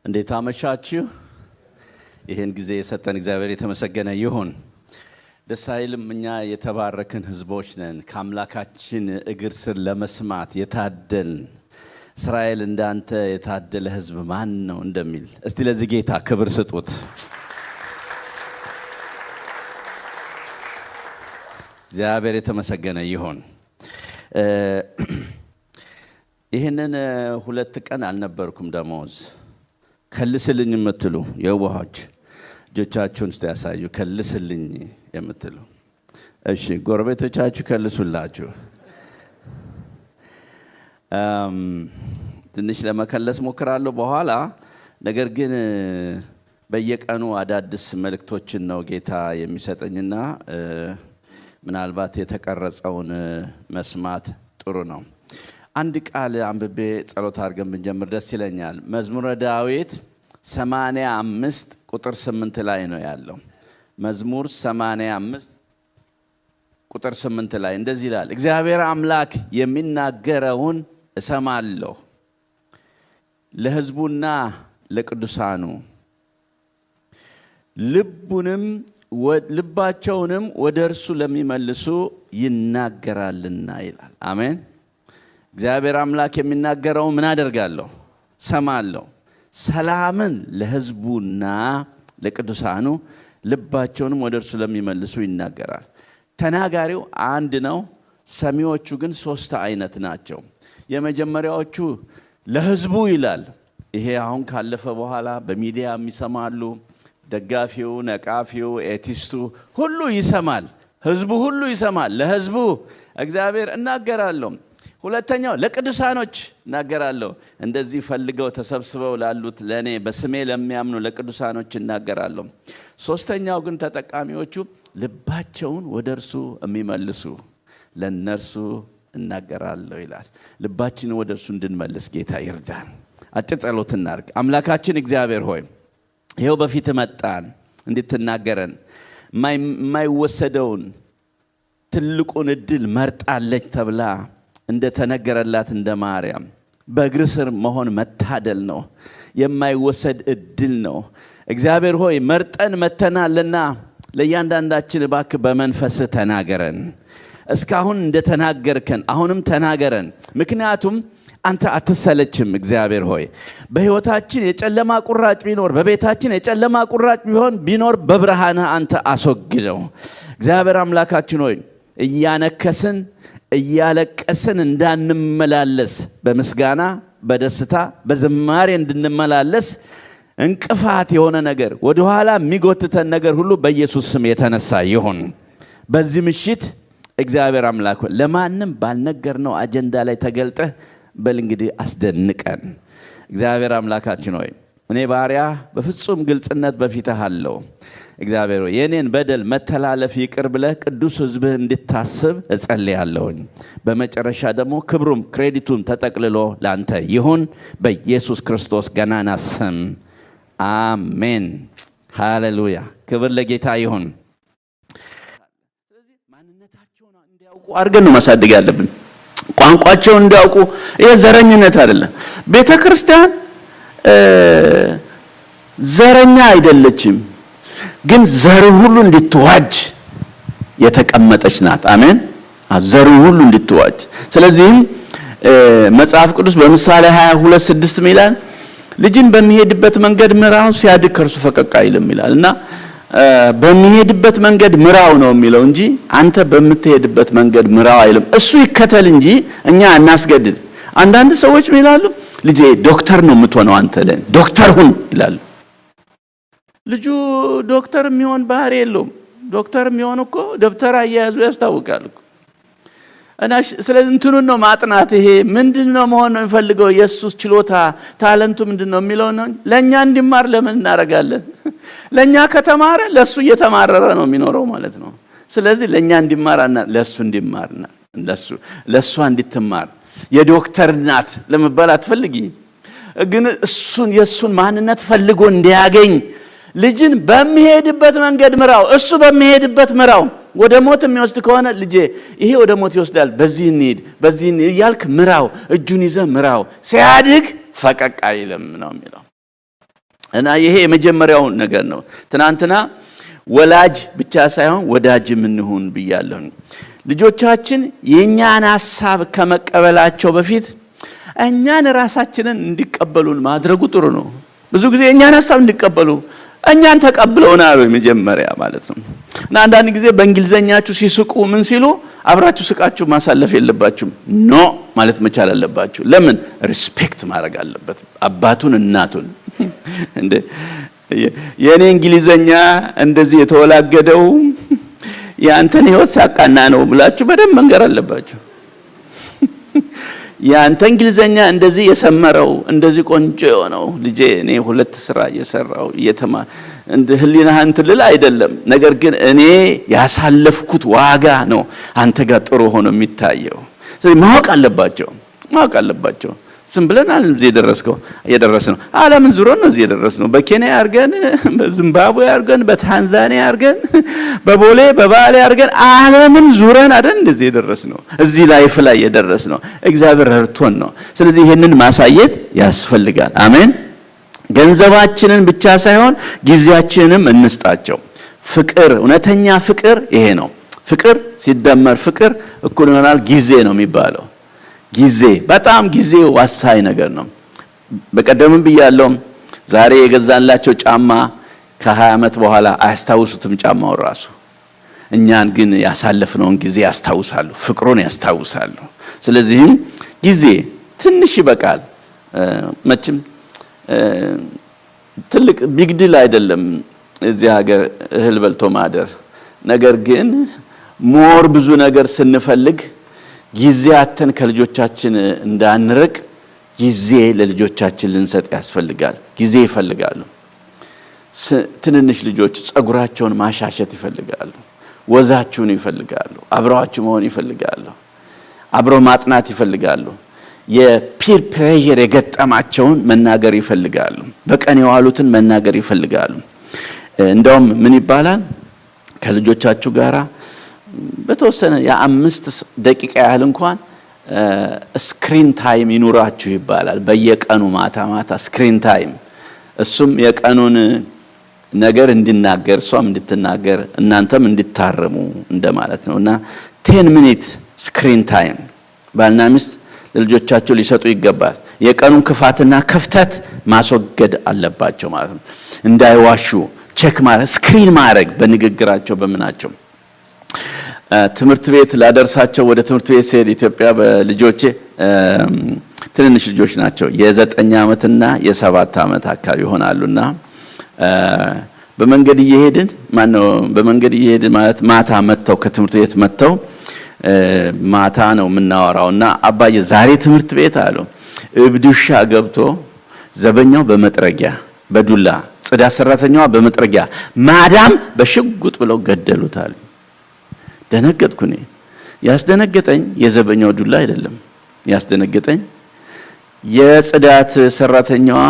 እንዴት አመሻችሁ? ይሄን ጊዜ የሰጠን እግዚአብሔር የተመሰገነ ይሁን። ደስ አይልም? እኛ የተባረክን ህዝቦች ነን። ከአምላካችን እግር ስር ለመስማት የታደልን እስራኤል እንዳንተ የታደለ ህዝብ ማን ነው እንደሚል እስቲ ለዚህ ጌታ ክብር ስጡት። እግዚአብሔር የተመሰገነ ይሁን። ይሄንን 2 ቀን አልነበርኩም ደሞዝ ከልስልኝ የምትሉ የዋሆች እጆቻችሁን እስቲ ያሳዩ። ከልስልኝ የምትሉ እሺ፣ ጎረቤቶቻችሁ ከልሱላችሁ። ትንሽ ለመከለስ ሞክራለሁ በኋላ። ነገር ግን በየቀኑ አዳዲስ መልእክቶችን ነው ጌታ የሚሰጠኝና ምናልባት የተቀረጸውን መስማት ጥሩ ነው። አንድ ቃል አንብቤ ጸሎት አድርገን ብንጀምር ደስ ይለኛል። መዝሙረ ዳዊት 85 ቁጥር 8 ላይ ነው ያለው። መዝሙር 85 ቁጥር 8 ላይ እንደዚህ ይላል፣ እግዚአብሔር አምላክ የሚናገረውን እሰማለሁ፣ ለሕዝቡና ለቅዱሳኑ ልባቸውንም ወደ እርሱ ለሚመልሱ ይናገራልና ይላል። አሜን። እግዚአብሔር አምላክ የሚናገረውን ምን አደርጋለሁ? ሰማለሁ። ሰላምን ለሕዝቡና ለቅዱሳኑ ልባቸውንም ወደ እርሱ ለሚመልሱ ይናገራል። ተናጋሪው አንድ ነው፣ ሰሚዎቹ ግን 3 አይነት ናቸው። የመጀመሪያዎቹ ለሕዝቡ ይላል። ይሄ አሁን ካለፈ በኋላ በሚዲያ ይሰማሉ። ደጋፊው፣ ነቃፊው፣ ኤቲስቱ ሁሉ ይሰማል። ሕዝቡ ሁሉ ይሰማል። ለሕዝቡ እግዚአብሔር እናገራለሁ። ሁለተኛው ለቅዱሳኖች እናገራለሁ። እንደዚህ ፈልገው ተሰብስበው ላሉት ለኔ በስሜ ለሚያምኑ ለቅዱሳኖች እናገራለሁ። ሶስተኛው ግን ተጠቃሚዎቹ ልባቸውን ወደ እርሱ የሚመልሱ ለነርሱ እናገራለሁ ይላል። ልባችንን ወደ እርሱ እንድንመልስ ጌታ ይርዳን። አጭር ጸሎት እናድርግ። አምላካችን እግዚአብሔር ሆይ ይሄው በፊት መጣን እንድትናገረን። የማይወሰደውን ትልቁን እድል መርጣለች ተብላ እንደተነገረላት እንደ ማርያም በእግር ስር መሆን መታደል ነው። የማይወሰድ እድል ነው። እግዚአብሔር ሆይ መርጠን መተናልና ለእያንዳንዳችን እባክህ በመንፈስህ ተናገረን። እስካሁን እንደተናገርከን አሁንም ተናገረን። ምክንያቱም አንተ አትሰለችም። እግዚአብሔር ሆይ በሕይወታችን የጨለማ ቁራጭ ቢኖር፣ በቤታችን የጨለማ ቁራጭ ቢኖር በብርሃንህ አንተ አስወግደው። እግዚአብሔር አምላካችን ሆይ እያነከስን እያለቀስን እንዳንመላለስ በምስጋና በደስታ በዝማሬ እንድንመላለስ እንቅፋት የሆነ ነገር ወደ ኋላ የሚጎትተን ነገር ሁሉ በኢየሱስ ስም የተነሳ ይሁን። በዚህ ምሽት እግዚአብሔር አምላክ ለማንም ባልነገርነው አጀንዳ ላይ ተገልጠህ በል እንግዲህ አስደንቀን። እግዚአብሔር አምላካችን ሆይ እኔ ባሪያ በፍጹም ግልጽነት በፊትህ አለው። እግዚአብሔር ሆይ የኔን በደል መተላለፍ ይቅር ብለህ ቅዱስ ሕዝብህ እንድታስብ እጸልያለሁኝ። በመጨረሻ ደግሞ ክብሩም ክሬዲቱም ተጠቅልሎ ላንተ ይሁን በኢየሱስ ክርስቶስ ገናና ስም አሜን። ሃሌሉያ። ክብር ለጌታ ይሁን። ስለዚህ ማንነታቸውን እንዲያውቁ አድርገን ነው ማሳደግ ያለብን። ቋንቋቸውን እንዲያውቁ። ይሄ ዘረኝነት አይደለም። ቤተክርስቲያን ዘረኛ አይደለችም፣ ግን ዘርን ሁሉ እንድትዋጅ የተቀመጠች ናት። አሜን። ዘርን ሁሉ እንድትዋጅ። ስለዚህም መጽሐፍ ቅዱስ በምሳሌ 22:6 ይላል ልጅን በሚሄድበት መንገድ ምራው፣ ሲያድግ ከእርሱ ፈቀቅ አይልም ይላል። እና በሚሄድበት መንገድ ምራው ነው የሚለው እንጂ አንተ በምትሄድበት መንገድ ምራው አይልም። እሱ ይከተል እንጂ እኛ እናስገድድ። አንዳንድ ሰዎች ምን ይላሉ? ልጄ ዶክተር ነው የምትሆነው አንተ ለኔ ዶክተር ሁን ይላሉ። ልጁ ዶክተር የሚሆን ባህሪ የለውም። ዶክተር የሚሆን እኮ ደብተር አያያዙ ያስታውቃል እኮ። እና ስለዚህ እንትኑን ነው ማጥናት። ይሄ ምንድነው መሆን ነው የሚፈልገው? ኢየሱስ ችሎታ ታለንቱ ምንድነው የሚለው ነው። ለኛ እንዲማር ለምን እናረጋለን? ለኛ ከተማረ ለሱ እየተማረረ ነው የሚኖረው ማለት ነው። ስለዚህ ለኛ እንዲማርና ለሱ እንዲማርና ለሷ እንድትማር የዶክተር እናት ለመባል አትፈልጊ፣ ግን እሱን የሱን ማንነት ፈልጎ እንዲያገኝ ልጅን በሚሄድበት መንገድ ምራው። እሱ በሚሄድበት ምራው። ወደ ሞት የሚወስድ ከሆነ ልጄ ይሄ ወደ ሞት ይወስዳል፣ በዚህ እንሂድ እያልክ ምራው። እጁን ይዘህ ምራው። ሲያድግ ፈቀቅ አይልም ነው የሚለው። እና ይሄ የመጀመሪያው ነገር ነው። ትናንትና ወላጅ ብቻ ሳይሆን ወዳጅም እንሁን ብያለሁ። ልጆቻችን የኛን ሐሳብ ከመቀበላቸው በፊት እኛን ራሳችንን እንዲቀበሉን ማድረጉ ጥሩ ነው። ብዙ ጊዜ የኛን ሐሳብ እንዲቀበሉ እኛን ተቀብለውናል መጀመሪያ ማለት ነው። እና አንዳንድ ጊዜ በእንግሊዘኛችሁ ሲስቁ ምን ሲሉ አብራችሁ ስቃችሁ ማሳለፍ የለባችሁም። ኖ ማለት መቻል አለባችሁ። ለምን? ሪስፔክት ማድረግ አለበት አባቱን እናቱን። እንደ የኔ እንግሊዘኛ እንደዚህ የተወላገደው ያንተን ህይወት ሳቃና ነው ብላችሁ በደንብ መንገር አለባችሁ። ያንተ እንግሊዘኛ እንደዚህ የሰመረው እንደዚህ ቆንጆ ነው ልጄ እኔ 2 ስራ እየሰራው እንደ ህሊናህን ትልል አይደለም፣ ነገር ግን እኔ ያሳለፍኩት ዋጋ ነው አንተ ጋር ጥሩ ሆኖ የሚታየው። ስለዚህ ማወቅ አለባቸው። ዝም ብለን እዚህ የደረስነው ዓለምን ዙረን ነው እዚህ የደረስነው። በኬንያ አርገን፣ በዚምባብዌ አርገን፣ በታንዛኒያ አርገን፣ በቦሌ በባሌ አርገን ዓለምን ዙረን አይደል እንደዚህ የደረስነው። እዚህ ላይፍ ላይ የደረስነው እግዚአብሔር ረድቶን ነው። ስለዚህ ይሄንን ማሳየት ያስፈልጋል። አሜን። ገንዘባችንን ብቻ ሳይሆን ጊዜያችንንም እንስጣቸው። ፍቅር፣ እውነተኛ ፍቅር ይሄ ነው። ፍቅር ሲደመር ፍቅር እኩል ይሆናል ጊዜ ነው የሚባለው። በጣም ጊዜ ወሳኝ ነገር ነው። በቀደምም ብያለሁ፣ ዛሬ የገዛንላቸው ጫማ ከ20 ዓመት በኋላ አያስታውሱትም ጫማው ራሱ። እኛን ግን ያሳለፍነውን ጊዜ ያስታውሳሉ፣ ፍቅሩን ያስታውሳሉ። ስለዚህም ጊዜ ትንሽ ይበቃል። መቼም ትልቅ ቢግ ዲል አይደለም እዚህ ሀገር እህል በልቶ ማደር። ነገር ግን ብዙ ነገር ስንፈልግ ጊዜ አተን ከልጆቻችን እንዳንርቅ ጊዜ ለልጆቻችን ልንሰጥ ያስፈልጋል። ጊዜ ይፈልጋሉ። ትንንሽ ልጆች ጸጉራቸውን ማሻሸት ይፈልጋሉ፣ ወዛቸውን ይፈልጋሉ፣ አብረዋቸው መሆን ይፈልጋሉ፣ አብረው ማጥናት ይፈልጋሉ። የፒር ፕሬዠር የገጠማቸውን መናገር ይፈልጋሉ፣ በቀን የዋሉትን መናገር ይፈልጋሉ። እንደውም ምን ይባላል ከልጆቻችሁ ጋራ በተወሰነ የ5 ደቂቃ ያህል እንኳን ስክሪን ታይም ይኑራችሁ ይባላል። በየቀኑ ማታ ስክሪን ታይም፣ እሱም የቀኑን ነገር እንድናገር እሷም እንድትናገር እናንተም እንድታረሙ እንደማለት ነውና 10 ሚኒት ስክሪን ታይም ባልና ሚስት ለልጆቻቸው ሊሰጡ ይገባል። የቀኑን ክፋትና ክፍተት ማስወገድ አለባቸው ማለት ነው። እንዳይዋሹ ቼክ ማድረግ፣ ስክሪን ማድረግ በንግግራቸው በመናቸው። ትምህርት ቤት ላደርሳቸው ወደ ትምህርት ቤት ሲሄድ ኢትዮጵያ በልጆቼ ትንንሽ ልጆች ናቸው፣ የ9 ዓመትና የ7 ዓመት አካባቢ ይሆናሉና በመንገድ እየሄድን ማለት ማታ መተው ከትምህርት ቤት መተው ማታ ነው የምናወራውና አባዬ ዛሬ ትምህርት ቤት አሉ እብድሻ ገብቶ ዘበኛው በመጥረጊያ በዱላ ጽዳት ሰራተኛዋ በመጥረጊያ ማዳም በሽጉጥ ብለው ገደሉታል። ደነገጥኩኝ። ያስደነገጠኝ የዘበኛው ዱላ አይደለም፣ ያስደነገጠኝ የጽዳት ሰራተኛዋ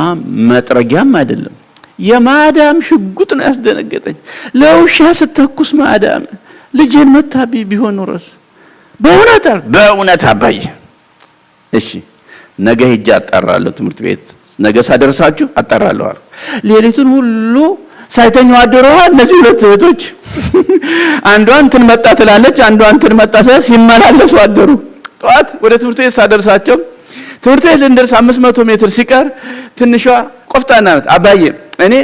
መጥረጊያም አይደለም፣ የማዳም ሽጉጥ ነው ያስደነገጠኝ። ለውሻ ስተኩስ ማዳም ልጄን መታቢ ቢሆን ኖርስ በእውነት አባዬ እሺ ነገ ሄጄ አጣራለሁ፣ ትምህርት ቤት ነገ ሳደርሳችሁ አጣራለሁ። ሌሊቱን ሁሉ ሳይተኙ አድረዋል። እነዚህ 2 እህቶች አንዷ እንትን መጣ ትላለች፣ አንዷ እንትን መጣ ሲመላለሱ አደሩ። ጧት ወደ ትምህርት ቤት ሳደርሳቸው ትምህርት ቤት ልንደርስ 500 ሜትር ሲቀር ትንሿ ቆፍጣና ናት፣ አባዬ እኔ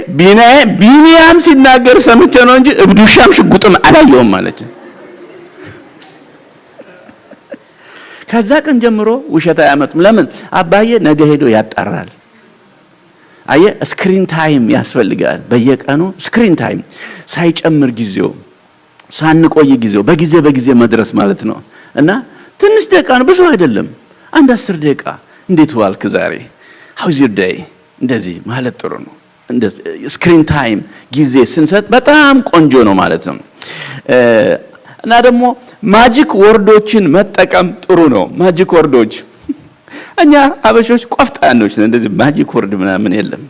ቢኒያም ሲናገር ሰምቼ ነው እንጂ እብዱሻም ሽጉጥም አላየውም ማለች። ከዛ ቀን ጀምሮ ውሸት አያመጡም። ለምን? አባዬ ነገ ሄዶ ያጣራል። አየ ስክሪን ታይም ያስፈልጋል። በየቀኑ ስክሪን ታይም ሳይጨምር ጊዜው ሳንቆይ ጊዜው በጊዜ መድረስ ማለት ነው። እና ትንሽ ደቂቃ ነው፣ ብዙ አይደለም። 10 ደቂቃ እንዴት ዋልክ ዛሬ how's your day እንደዚህ ማለት ጥሩ ነው። እንደዚህ ስክሪን ታይም ጊዜ ስንሰጥ በጣም ቆንጆ ነው ማለት ነው። እና ደግሞ ማጂክ ወርዶችን መጠቀም ጥሩ ነው። ማጂክ ወርዶች እኛ አበሾች ቆፍጣኖች ነን። እንደዚህ ማጂክ ወርድ ምናምን የለም።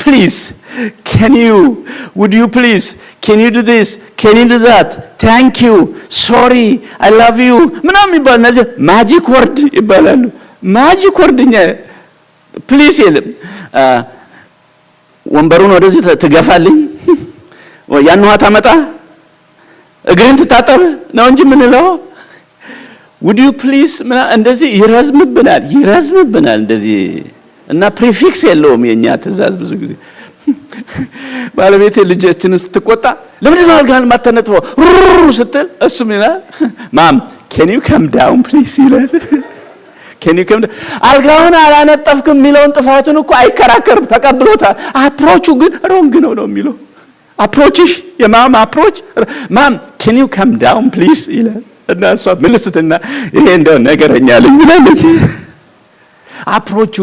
ፕሊዝ would you please can you do this can you do that thank you sorry I love you ምናምን ይባል እነዚህ ማጂክ ወርድ ይባላሉ። ማጂክ ወርድኛ ፕሊዝ የለም። ወንበሩን ወደዚህ ትገፋልኝ ያን ውሃ ታመጣ እግሬን ትታጠብ ነው እንጂ ምን ነው would you please እንደዚህ ይረዝምብናል እንደዚህ እና ፕሪፊክስ የለውም የኛ ትእዛዝ ብዙ ጊዜ ባለቤቴ ልጅችን ስትቆጣ ለምን ነው አልጋን ማተነጥፈው ስትል እሱም ይላል ማም can you come down please ይላል can you come down አልጋውን አላነጠፍክም የሚለውን ጥፋቱን እኮ አይከራከርም ተቀብሎታል አፕሮቹ ግን ሮንግ ነው የሚለው አፕሮችሽ የማም አፕሮች ማም can you come down please ይላል እና እሷ መልስትና ይሄ እንደው ነገረኛ ልጅ ስለዚህ አፕሮቹ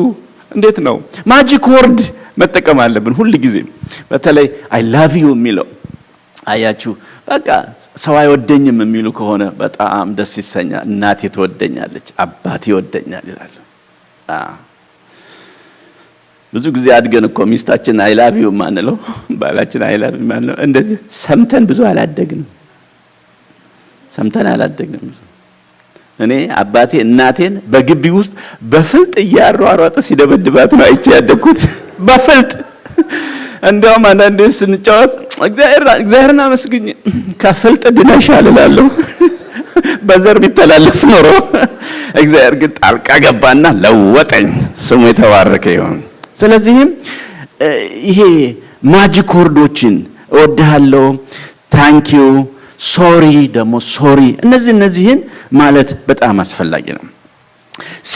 እንዴት ነው ማጂክ ወርድ መጠቀም አለብን ሁሉ ጊዜ በተለይ I love you የሚለው አያችሁ በቃ ሰው አይወደኝም የሚሉ ከሆነ በጣም ደስ ይሰኛል እናቴ ትወደኛለች አባቴ ይወደኛል ይላል ብዙ ጊዜ አድገን እኮ ሚስታችን I love you ማንለው ባላችን I love you ማንለው እንደዚህ ሰምተን ብዙ አላደግንም እኔ አባቴ እናቴን በግቢ ውስጥ በፍልጥ ያሯሯጠ ሲደበድባት ነው አይቼ ያደኩት በፍልጥ እንደውም አንዳንዴ ስንጫወት እግዚአብሔርና መስግኝ ከፍልጥ ድነሻል እላለሁ በዘር ቢተላለፍ ኖሮ እግዚአብሔር ግን ጣልቃ ገባና ለወጠኝ ስሙ የተባረከ ይሁን ስለዚህም ይሄ ማጂክ ወርዶችን እወድሃለሁ ታንክ ዩ ሶሪ ደሞ ሶሪ እነዚህን ማለት በጣም አስፈላጊ ነው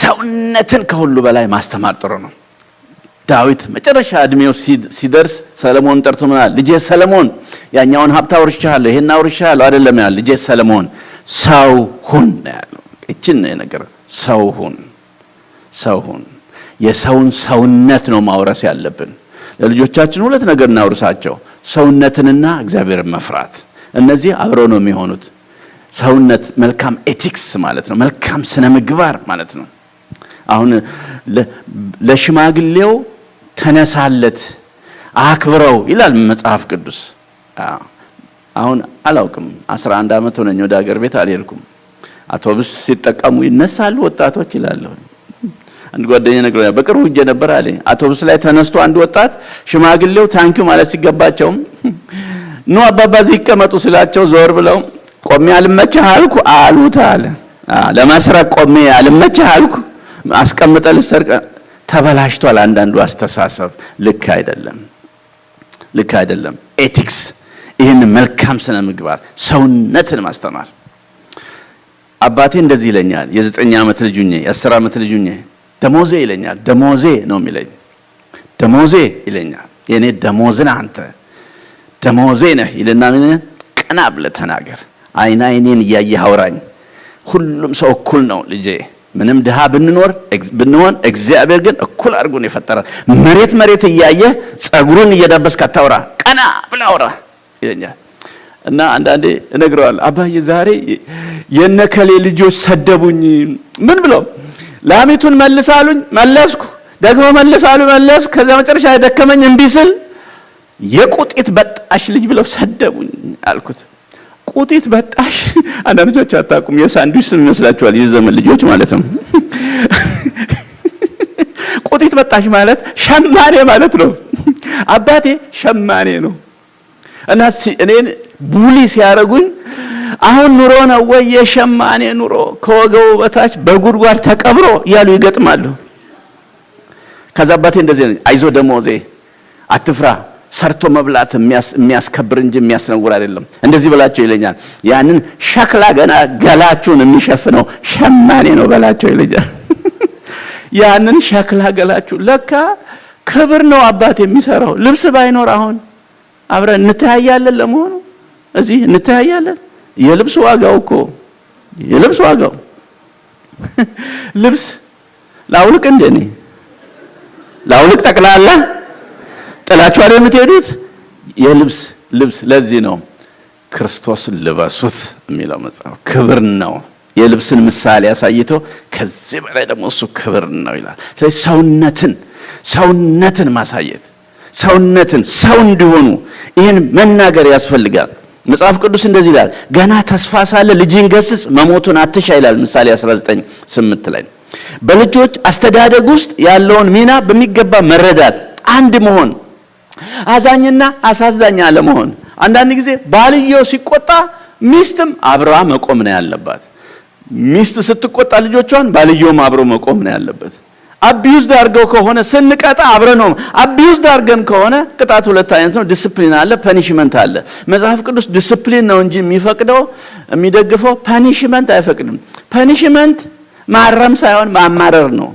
ሰውነትን ከሁሉ በላይ ማስተማር ጥሩ ነው ዳዊት መጨረሻ እድሜው ሲደርስ ሰለሞን ጠርቶ ምናል ልጄ ሰለሞን ያኛውን ሀብት አውርሻለሁ ይሄን አውርሻለሁ አይደለም ያለ ልጄ ሰለሞን ሰው ሁን ያለው እቺን ነገር ሰው ሁን የሰውን ሰውነት ነው ማውረስ ያለብን ለልጆቻችን ሁለት ነገር እናውርሳቸው ሰውነትንና እግዚአብሔርን መፍራት እነዚህ አብረው ነው የሚሆኑት ሰውነት መልካም ኤቲክስ ማለት ነው መልካም ስነ ምግባር ማለት ነው አሁን ለሽማግሌው ተነሳለት አክብረው ይላል መጽሐፍ ቅዱስ አሁን አላውቅም 11 አመት ሆነኝ ወደ ሀገር ቤት አልሄድኩም አውቶቡስ ሲጠቀሙ ይነሳሉ ወጣቶች ይላል አንድ ጓደኛ ነግሮኛል በቅርቡ ሄጄ ነበር አለ አውቶቡስ ላይ ተነስቶ አንድ ወጣት ሽማግሌው ታንኪዩ ማለት ሲገባቸው ነው አባባ ይቀመጡ ስላቸው ዞር ብለው ቆሜ አልመችህ አልኩ አሉት አለ ለማስረቅ ቆሜ አልመችህ አልኩ አስቀምጠል ሰርቀ ተበላሽቷል አንዳንዱ አስተሳሰብ ልክ አይደለም ኤቲክስ ይሄን መልካም ስነ ምግባር ሰውነትን ማስተማር አባቴ እንደዚህ ይለኛል የ9 አመት ልጅ ነኝ የ10 አመት ልጅ ነኝ ደሞዜ ይለኛል ደሞዜ ነው የሚለኝ ደሞዜ ይለኛል የኔ ደሞዝና አንተ ደሞዜ ነህ ይልና ምን ቀና ብለህ ተናገር አይኔን ያያህ አውራኝ ሁሉም ሰው እኩል ነው ልጄ ምንም ድሃ ብንሆን እግዚአብሔር ግን እኩል አድርጎ ነው የፈጠረን መሬት እያየ ጸጉሩን እየዳበስክ አታውራ ቀና ብለህ አውራ ይለኛል እና አንዳንዴ እነግረዋለሁ አባዬ ዛሬ የነከሌ ልጆች ሰደቡኝ ምን ብለው ላሚቱን መልሳሉኝ መለስኩ ደግሞ መለስኩ ከዛ መጨረሻ ደከመኝ እንቢ ስል የቁጢት በጣሽ ልጅ ብለው ሰደቡኝ አልኩት ቁጢት በጣሽ አንዳንዶቻችሁ አታውቁም የሳንድዊች ስም ይመስላችኋል የዘመን ልጆች ማለት ነው ቁጢት በጣሽ ማለት ሸማኔ ማለት ነው አባቴ ሸማኔ ነው እና እኔን ቡሊ ሲያረጉኝ አሁን ኑሮ ነው ወይ የሸማኔ ኑሮ ከወገው በታች በጉድጓድ ተቀብሮ ያሉ ይገጥማሉ ከዛ አባቴ እንደዚህ አይዞ ደሞዜ አትፍራ ሰርቶ መብላት የሚያስከብር እንጂ የሚያስነውር አይደለም እንደዚህ በላቸው ይለኛል ያንን ሸክላ ገና ገላችሁን የሚሸፍነው ሸማኔ ነው በላቸው ይለኛል ያንን ሸክላ ገላችሁ ለካ ክብር ነው አባቴ የሚሰራው ልብስ ባይኖር አሁን አብረን እንተያያለን ለመሆኑ እዚህ እንተያያለን የልብስ ዋጋው እኮ ልብስ ላውልቅ እንደኔ ላውልቅ ጠቅላላ ጥላችሁ አይደል የምትሄዱት የልብስ ለዚህ ነው ክርስቶስን ልበሱት የሚለው መጽሐፍ ክብር ነው የልብስን ምሳሌ ያሳይቶ ከዚህ በላይ ደግሞ እሱ ክብር ነው ይላል ስለዚህ ሰውነትን ማሳየት ሰውነትን ሰው እንዲሆኑ ይሄን መናገር ያስፈልጋል መጽሐፍ ቅዱስ እንደዚህ ይላል ገና ተስፋ ሳለ ልጅን ገስጽ መሞቱን አትሻ ይላል ምሳሌ 19:8 ላይ በልጆች አስተዳደግ ውስጥ ያለውን ሚና በሚገባ መረዳት አንድ መሆን አዛኝና አሳዛኝ አለመሆን። አንዳንድ ጊዜ ባልየው ሲቆጣ ሚስትም አብራ መቆም ነው ያለባት። ሚስት ስትቆጣ ልጆቿን ባልየውም አብሮ መቆም ነው ያለበት። አቢዩዝ ዳርገው ከሆነ ስንቀጣ አብረ ነው። አቢዩዝ ዳርገን ከሆነ ቅጣት ሁለት አይነት ነው። ዲሲፕሊን አለ፣ ፐኒሽመንት አለ። መጽሐፍ ቅዱስ ዲሲፕሊን ነው እንጂ የሚፈቅደው የሚደግፈው ፐኒሽመንት አይፈቅድም። ፐኒሽመንት ማረም ሳይሆን ማማረር ነው።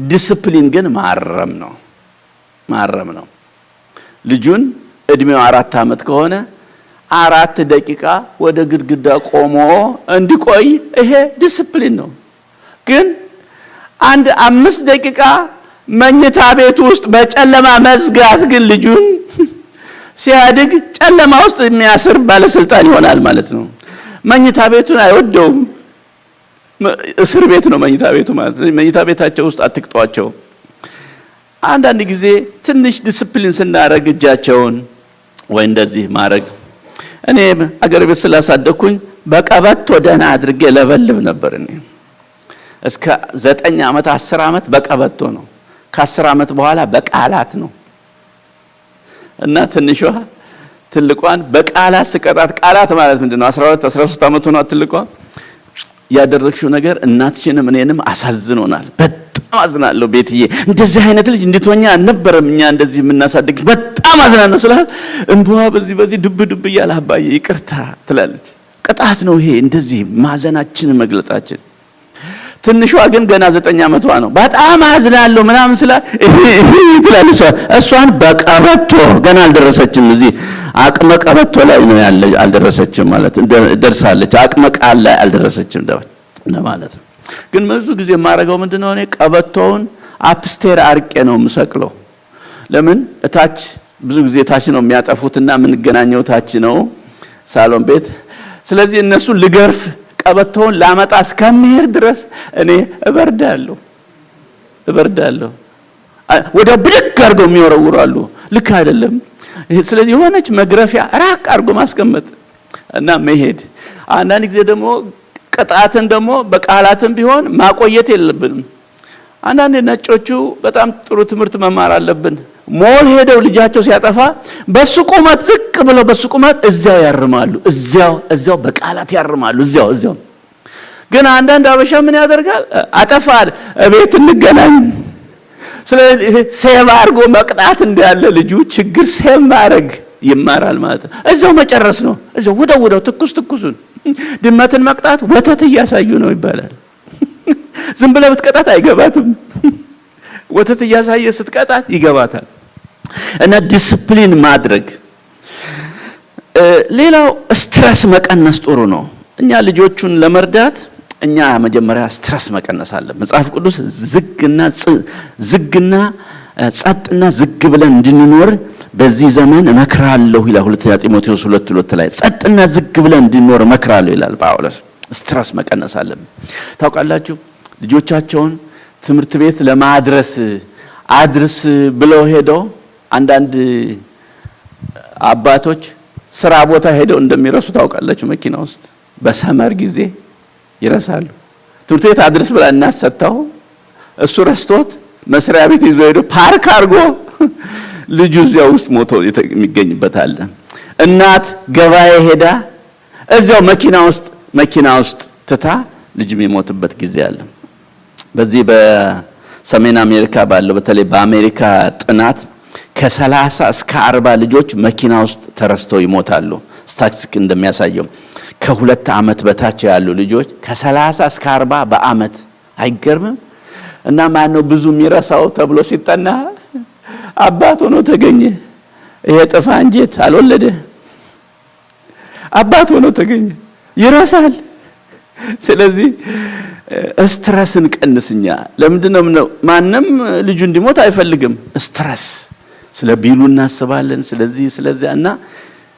ዲሲፕሊን ግን ማረም ነው። ልጁን እድሜው 4 ዓመት ከሆነ 4 ደቂቃ ወደ ግድግዳ ቆሞ እንዲቆይ ይሄ ዲሲፕሊን ነው። ግን አንድ 5 ደቂቃ መኝታ ቤት ውስጥ በጨለማ መዝጋት ግን ልጁን ሲያድግ ጨለማ ውስጥ የሚያስር ባለስልጣን ይሆናል ማለት ነው። መኝታ ቤቱን አይወደውም። እስር ቤት ነው መኝታ ቤቱ ማለት ነው። መኝታ ቤታቸው ውስጥ አትቅጧቸው። አንዳንድ ጊዜ ትንሽ ዲሲፕሊን ስናረግ እጃቸውን ወይ እንደዚህ ማረግ። እኔ አገር ቤት ስላሳደኩኝ በቀበቶ ደህና አድርጌ ለበልብ ነበር። እኔ እስከ 9 ዓመት 10 ዓመት በቀበቶ ነው። ከ10 ዓመት በኋላ በቃላት ነው። እና ትንሿ ትልቋን በቃላት ስቀጣት፣ ቃላት ማለት ምንድነው? 12 13 ዓመት ሆኗ ትልቋ ያደረግሽው ነገር እናትሽንም እኔንም አሳዝኖናል። በጣም አዝናለሁ ቤትዬ፣ እንደዚህ አይነት ልጅ እንድትሆኛ አልነበረም እኛ እንደዚህ የምናሳድግሽ፣ በጣም አዝናለሁ ስላት እንባዋ በዚህ ዱብ እያለ አባዬ ይቅርታ ትላለች። ቅጣት ነው ይሄ፣ እንደዚህ ማዘናችንን መግለጣችን። ትንሿ ግን ገና 9 ዓመቷ ነው። በጣም አዝናለሁ ምናምን ስላት ትላለች። እሷን በቀበቶ ገና አልደረሰችም። እዚህ አቅመ ቀበቶ ላይ ነው ያለ፣ አልደረሰችም ማለት ደርሳለች። አቅመ ቃል ላይ አልደረሰችም ማለት ነው። ግን ብዙ ጊዜ የማደርገው ምንድነው? እኔ ቀበቶውን አፕስቴር አርቄ ነው የምሰቅለው። ለምን? እታች ብዙ ጊዜ ታች ነው የሚያጠፉትና የምንገናኘው ታች ነው ሳሎን ቤት። ስለዚህ እነሱ ልገርፍ ቀበቶውን ላመጣ እስከምሄድ ድረስ እኔ እበርዳለሁ። ወዲያው ብድግ አድርገው የሚወረውራሉ። ልክ አይደለም። ስለዚህ የሆነች መግረፊያ ራቅ አድርጎ ማስቀመጥ እና መሄድ። አንዳንድ ጊዜ ደግሞ ቅጣትን ደግሞ በቃላትም ቢሆን ማቆየት የለብንም። አንዳንድ ነጮቹ በጣም ጥሩ ትምህርት መማር አለብን። ሞል ሄደው ልጃቸው ሲያጠፋ በሱ ቁመት ዝቅ ብለው በሱ ቁመት እዚያው ያርማሉ። እዚያው በቃላት ያርማሉ። እዚያው ግን አንዳንድ አበሻ ምን ያደርጋል? አጠፋል፣ እቤት እንገናኝ። ስለዚህ ሴቭ አድርጎ መቅጣት እንዳለ ልጁ ችግር ሴቭ ማድረግ ይማራል ማለት ነው። እዚያው መጨረስ ነው። እዚያው ወደው ትኩሱን። ድመትን መቅጣት ወተት እያሳዩ ነው ይባላል። ዝም ብለህ ብትቀጣት አይገባትም። ወተት እያሳየ ስትቀጣት ይገባታል። እና ዲሲፕሊን ማድረግ። ሌላው ስትረስ መቀነስ ጥሩ ነው። እኛ ልጆቹን ለመርዳት እኛ መጀመሪያ ስትረስ መቀነስ አለ። መጽሐፍ ቅዱስ ዝግና ጸጥና ዝግ ብለን እንድንኖር በዚህ ዘመን እመክራለሁ ይላል። 2 ጢሞቴዎስ 2:2 ላይ ጸጥና ዝግ ብለን እንድንኖር እመክራለሁ ይላል ጳውሎስ። ስትረስ መቀነስ አለብን። ታውቃላችሁ ልጆቻቸውን ትምህርት ቤት ለማድረስ አድርስ ብለው ሄደው አንዳንድ አባቶች ስራ ቦታ ሄደው እንደሚረሱ ታውቃላችሁ። መኪና ውስጥ በሰመር ጊዜ ይረሳሉ። ትምህርት ቤት አድርስ ብላ እናሰጣው እሱ ረስቶት መስሪያ ቤት ይዞ ሄዶ ፓርክ አድርጎ ልጁ እዚያው ውስጥ ሞቶ የሚገኝበት አለ። እናት ገበያ ሄዳ እዚያው መኪና ውስጥ ትታ ልጅ የሚሞትበት ጊዜ አለ። በዚህ በሰሜን አሜሪካ ባለው በተለይ በአሜሪካ ጥናት ከ30 እስከ 40 ልጆች መኪና ውስጥ ተረስተው ይሞታሉ። ስታቲስቲክ እንደሚያሳየው ከ2 ዓመት በታች ያሉ ልጆች ከ30 እስከ 40 በአመት። አይገርምም? እና ማን ነው ብዙ የሚረሳው ተብሎ ሲጠና አባት ሆኖ ተገኘ። ይሄ ጥፋ እንጀት አልወለደ አባት ሆኖ ተገኘ። ይረሳል። ስለዚህ ስትረስን ቀንስኛ። ለምንድነው ማንም ልጁ እንዲሞት አይፈልግም። ስትረስ ስለ ቢሉ እናስባለን። ስለዚህ እና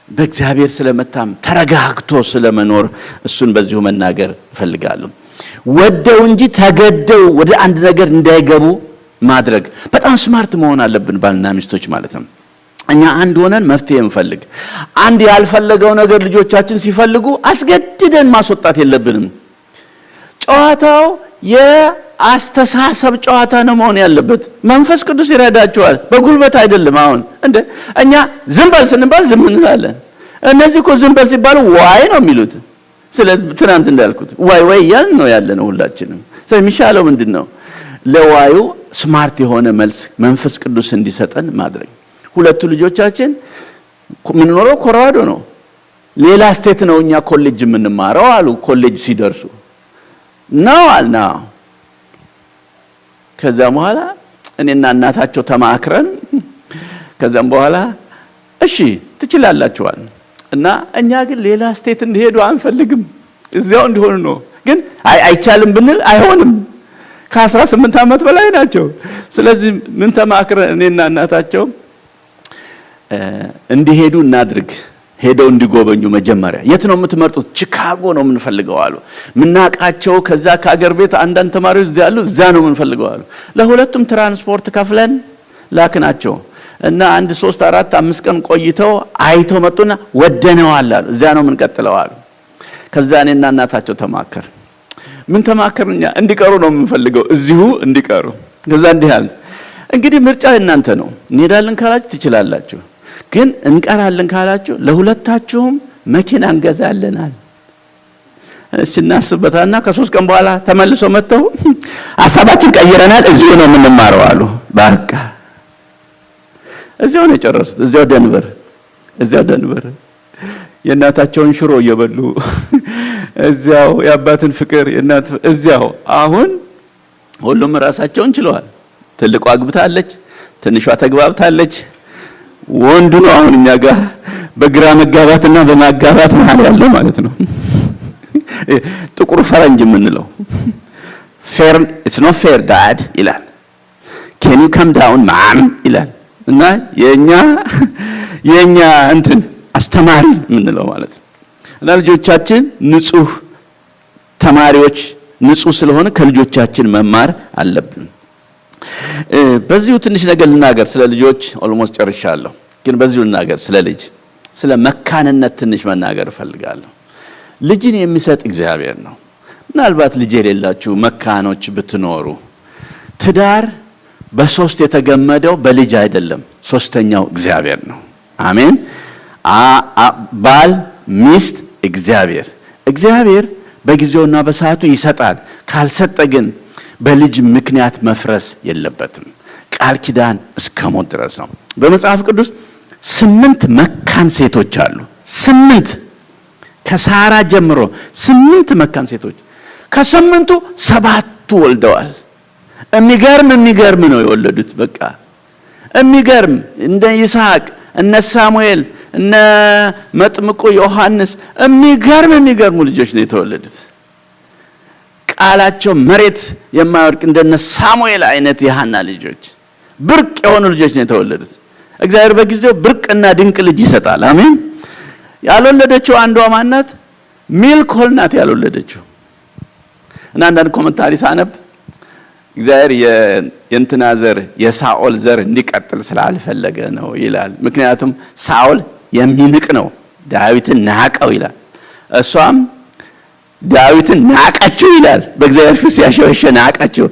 በእግዚአብሔር ስለመታም ተረጋግቶ ስለመኖር እሱን በዚሁ መናገር እፈልጋለሁ። ወደው እንጂ ተገደው ወደ አንድ ነገር እንዳይገቡ ማድረግ። በጣም ስማርት መሆን አለብን ባልና ሚስቶች ማለት ነው። እኛ አንድ ሆነን መፍትሄ እንፈልግ። አንድ ያልፈለገው ነገር ልጆቻችን ሲፈልጉ አስገድደን ማስወጣት የለብንም። ጨዋታው አስተሳሰብ ጨዋታ ነው መሆን ያለበት። መንፈስ ቅዱስ ይረዳቸዋል፣ በጉልበት አይደለም። አሁን እንደ እኛ ዝም በል ስንባል ዝም እንላለን። እነዚህ እኮ ዝም በል ሲባሉ ዋይ ነው የሚሉት። ስለዚህ ትናንት እንዳልኩት ዋይ ያን ነው ያለነው ሁላችንም። ስለዚህ የሚሻለው ምንድነው? ለዋዩ ስማርት የሆነ መልስ መንፈስ ቅዱስ እንዲሰጠን ማድረግ። ሁለቱ ልጆቻችን ምን ኖረው ኮሎራዶ ነው፣ ሌላ ስቴት ነው እኛ ኮሌጅ የምንማረው አሉ። ኮሌጅ ሲደርሱ ነው አልና ከዛም በኋላ እኔና እናታቸው ተማክረን ከዛም በኋላ እሺ ትችላላችኋል እና እኛ ግን ሌላ ስቴት እንዲሄዱ አንፈልግም፣ እዚያው እንዲሆኑ ነው። ግን አይቻልም ብንል አይሆንም። ከ18 ዓመት በላይ ናቸው። ስለዚህ ምን ተማክረን እኔና እናታቸው እንዲሄዱ እናድርግ፣ ሄደው እንዲጎበኙ። መጀመሪያ የት ነው የምትመርጡት? ቺካጎ ነው የምንፈልገው አሉ። ምናቃቸው ከዛ ከአገር ቤት አንዳንድ ተማሪዎች እዚያ አሉ፣ እዛ ነው የምንፈልገው አሉ። ለሁለቱም ትራንስፖርት ከፍለን ላክናቸው እና 1 3 4 5 ቀን ቆይተው አይተው መጡና ወደነዋል አሉ። እዛ ነው የምንቀጥለው አሉ። ከዛ እኔና እናታቸው ተማከር። ምን ተማከርኛ? እንዲቀሩ ነው የምንፈልገው፣ እዚሁ እንዲቀሩ። ከዛ እንዲህ አለ፣ እንግዲህ ምርጫ እናንተ ነው። እንሄዳለን ካላችሁ ትችላላችሁ፣ ግን እንቀራለን ካላችሁ ለሁለታችሁም መኪና እንገዛለናል። እሺ እናስበታና ከ3 ቀን በኋላ ተመልሰው መጥተው ሐሳባችን ቀይረናል፣ እዚሁ ነው የምንማረው አሉ። በቃ እዚያው ነው የጨረሱት። እዚያው ደንበር የእናታቸውን ሽሮ እየበሉ እዚያው የአባትን ፍቅር የእናት እዚያው። አሁን ሁሉም ራሳቸውን ችለዋል። ትልቋ አግብታለች፣ ትንሿ ተግባብታለች። ወንዱ ነው አሁን እኛ ጋር በግራ መጋባትና በማጋባት መሃል ያለው ማለት ነው። ጥቁር ፈረንጅ የምንለው fair, it's not fair dad ይላል። can you come down mom ይላል። እና የኛ እንትን አስተማሪ የምንለው ማለት ነው። እና ልጆቻችን ንጹህ ተማሪዎች ንጹህ ስለሆነ ከልጆቻችን መማር አለብን። በዚሁ ትንሽ ነገር ልናገር ስለ ልጆች። ኦልሞስት ጨርሻለሁ፣ ግን በዚሁ ልናገር ስለ መካንነት ትንሽ መናገር እፈልጋለሁ። ልጅን የሚሰጥ እግዚአብሔር ነው። ምናልባት ልጅ የሌላችሁ መካኖች ብትኖሩ ትዳር በሶስት የተገመደው በልጅ አይደለም፣ ሶስተኛው እግዚአብሔር ነው። አሜን። ባል፣ ሚስት፣ እግዚአብሔር በጊዜውና በሰዓቱ ይሰጣል። ካልሰጠ ግን በልጅ ምክንያት መፍረስ የለበትም። ቃል ኪዳን እስከ ሞት ድረስ ነው። በመጽሐፍ ቅዱስ 8 መካን ሴቶች አሉ። 8 ከሳራ ጀምሮ 8 መካን ሴቶች፣ ከ8ቱ 7ቱ ወልደዋል። የሚገርም ነው የወለዱት። በቃ የሚገርም እንደ ይስሐቅ፣ እነ ሳሙኤል፣ እነ መጥምቁ ዮሐንስ የሚገርሙ ልጆች ነው የተወለዱት። ቃላቸው መሬት የማይወድቅ እንደነ ሳሙኤል አይነት የሐና ልጆች፣ ብርቅ የሆኑ ልጆች ነው የተወለዱት። እግዚአብሔር በጊዜው ብርቅና ድንቅ ልጅ ይሰጣል። አሜን። ያልወለደችው አንዷ ማናት? ሚልኮል ናት ያልወለደችው። እና አንዳንድ ኮሜንታሪ ሳነብ እግዚአብሔር የእንትና ዘር የሳኦል ዘር እንዲቀጥል ስላልፈለገ ነው ይላል። ምክንያቱም ሳኦል የሚንቅ ነው፣ ዳዊትን ናቀው ይላል። እሷም ዳዊትን ናቀችው ይላል። በእግዚአብሔር ፊት ሲያሸወሸ ናቀችው።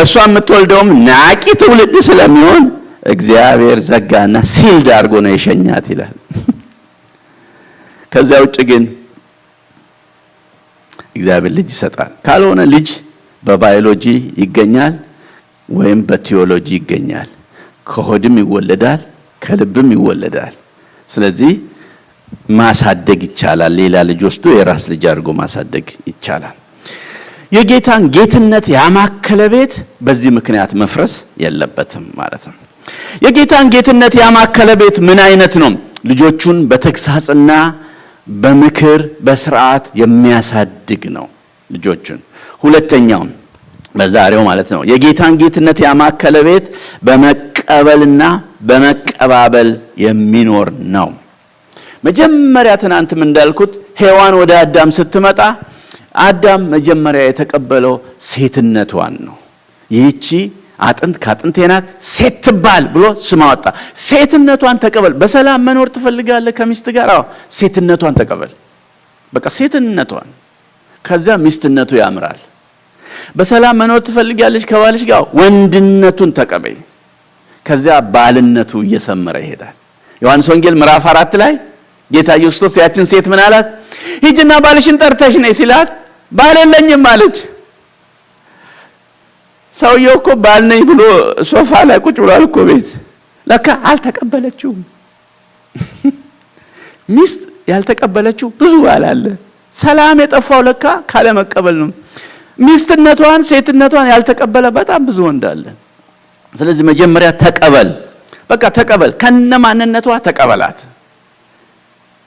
እሷም የምትወልደውም ናቂ ትውልድ ስለሚሆን እግዚአብሔር ዘጋና ሲልድ አድርጎ ነው የሸኛት ይላል። ከዛ ውጭ ግን እግዚአብሔር ልጅ ይሰጣል። ካልሆነ ልጅ በባዮሎጂ ይገኛል ወይም በቲዮሎጂ ይገኛል። ከሆድም ይወለዳል፣ ከልብም ይወለዳል። ስለዚህ ማሳደግ ይቻላል። ሌላ ልጅ ወስዶ የራስ ልጅ አድርጎ ማሳደግ ይቻላል። የጌታን ጌትነት ያማከለ ቤት በዚህ ምክንያት መፍረስ የለበትም ማለት ነው። የጌታን ጌትነት ያማከለ ቤት ምን አይነት ነው? ልጆቹን በተግሳጽና በምክር በስርዓት የሚያሳድግ ነው ልጆቹን። ሁለተኛው በዛሬው ማለት ነው የጌታን ጌትነት ያማከለ ቤት በመቀበልና በመቀባበል የሚኖር ነው። መጀመሪያ ትናንትም እንዳልኩት ሔዋን ወደ አዳም ስትመጣ አዳም መጀመሪያ የተቀበለው ሴትነቷን ነው። ይህቺ አጥንት ካጥንቴ ናት ሴት ትባል ብሎ ስም አወጣ። ሴትነቷን ተቀበል። በሰላም መኖር ትፈልጋለህ ከሚስት ጋር? አዎ፣ ሴትነቷን ተቀበል። በቃ ሴትነቷን። ከዛ ሚስትነቱ ያምራል። በሰላም መኖር ትፈልጊያለሽ ከባልሽ ጋር ወንድነቱን ተቀበይ። ከዚያ ባልነቱ እየሰመረ ይሄዳል። ዮሐንስ ወንጌል ምዕራፍ 4 ላይ ጌታ ኢየሱስ ክርስቶስ ያችን ሴት ምን አላት? ሂጂና ባልሽን ጠርተሽ ነይ ሲላት ባል የለኝም አለች። ሰውየው እኮ ባል ነኝ ብሎ ሶፋ ላይ ቁጭ ብሏል እኮ ቤት። ለካ አልተቀበለችውም። ሚስት ያልተቀበለችው ብዙ ባል አለ። ሰላም የጠፋው ለካ ካለ መቀበል ነው። ሚስትነቷን ሴትነቷን ያልተቀበለ በጣም ብዙ ወንድ አለ። ስለዚህ መጀመሪያ ተቀበል። በቃ ተቀበል። ከነማንነቷ ተቀበላት።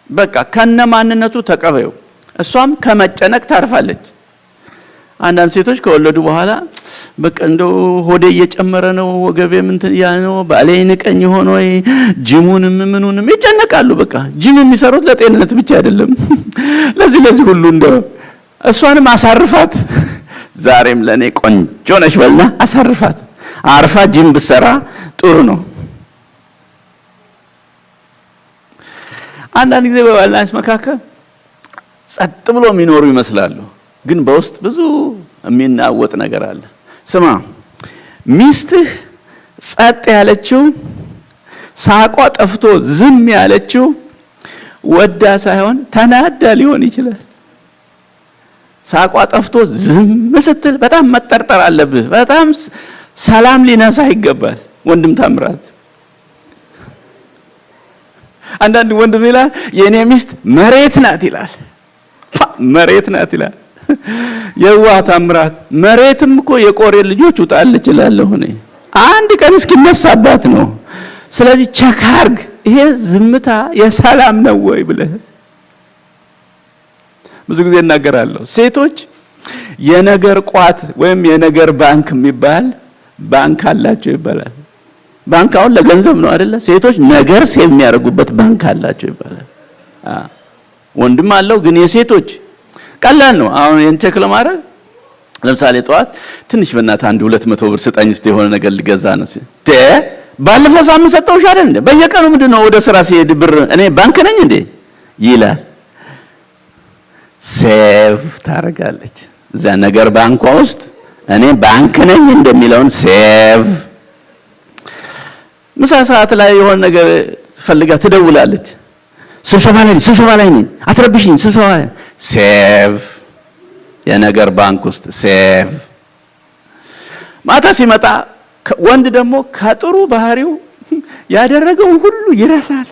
በቃ ከነማንነቱ ተቀበዩ። እሷም ከመጨነቅ ታርፋለች። አንዳንድ ሴቶች ከወለዱ በኋላ በቃ እንደው ሆዴ እየጨመረ ነው፣ ወገቤም እንትን ያለ ነው፣ ባሌ ንቀኝ ሆኖ ጂሙንም ምኑንም ይጨነቃሉ። በቃ ጂም የሚሰሩት ለጤንነት ብቻ አይደለም፣ ለዚህ ሁሉ እንደው እሷንም አሳርፋት። ዛሬም ለኔ ቆንጆ ነሽ በልና አሳርፋት። አርፋ ጂም ብሰራ ጥሩ ነው። አንዳንድ ጊዜ በባልና ሚስት መካከል ጸጥ ብሎ የሚኖሩ ይመስላሉ፣ ግን በውስጥ ብዙ የሚናወጥ ነገር አለ። ስማ፣ ሚስትህ ጸጥ ያለችው ሳቋ ጠፍቶ ዝም ያለችው ወዳ ሳይሆን ተናዳ ሊሆን ይችላል። ሳቋ ጠፍቶ ዝም ስትል በጣም መጠርጠር አለብህ። በጣም ሰላም ሊነሳ ይገባል። ወንድም ታምራት አንዳንድ ወንድም ይላል የኔ ሚስት መሬት ናት ይላል። መሬት ናት ይላል። የዋ ታምራት መሬትም እኮ የቆሬ ልጆች ውጣል ይችላል። ሆነ አንድ ቀን እስኪነሳባት ነው። ስለዚህ ቸካርግ ይሄ ዝምታ የሰላም ነው ወይ ብለህ ብዙ ጊዜ እናገራለሁ። ሴቶች የነገር ቋት ወይም የነገር ባንክ የሚባል ባንክ አላቸው ይባላል። ባንክ አሁን ለገንዘብ ነው አይደለ? ሴቶች ነገር ሴቭ የሚያደርጉበት ባንክ አላቸው ይባላል። ወንድም አለው፣ ግን የሴቶች ቀላል ነው። አሁን የንቸክ ለማድረግ ለምሳሌ ጠዋት ትንሽ በእናትህ አንድ 200 ብር ስጠኝ እስቲ የሆነ ነገር ልገዛ ነው ሲል ባለፈው ሳምንት ሰጠውሽ አይደል እንዴ? በየቀኑ ምንድነው ወደ ስራ ሲሄድ ብር እኔ ባንክ ነኝ እንዴ ይላል። ሴቭ ታረጋለች እዛ ነገር ባንኳ ውስጥ እኔ ባንክ ነኝ እንደሚለውን ሴቭ። ምሳ ሰዓት ላይ የሆነ ነገር ፈልጋ ትደውላለች። ስብሰባ ላይ ነኝ አትረብሽኝ፣ ስብሰባ ላይ ሴቭ። የነገር ባንክ ውስጥ ሴቭ። ማታ ሲመጣ ወንድ ደግሞ ከጥሩ ባህሪው ያደረገውን ሁሉ ይረሳል።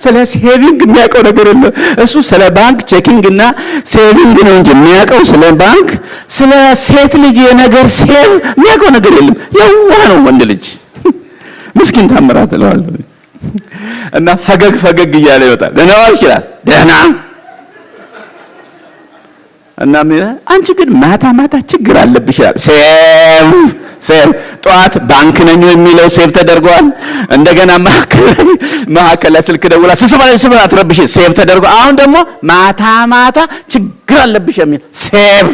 ስለ ሴቪንግ የሚያውቀው ነገር የለም። እሱ ስለ ባንክ ቼኪንግ እና ሴቪንግ ነው እንጂ የሚያውቀው ስለ ባንክ ስለ ሴት ልጅ የነገር ሴቭ የሚያውቀው ነገር የለም። የዋህ ነው ወንድ ልጅ። ምስኪን ታምራት እለዋለሁ። እና ፈገግ እያለ ይወጣል። ደህና ዋልሽ ይላል። ደህና እና አንቺ ግን ማታ ችግር አለብሽ ይላል። ሴቭ። ጧት ባንክ ነኝ የሚለው ሴቭ ተደርጓል። እንደገና ማከለ ስልክ ደውላ ስብሰባ አትረብሽ ሴቭ ተደርጓል። አሁን ደግሞ ማታ ችግር አለብሽ የሚል ሴቭ።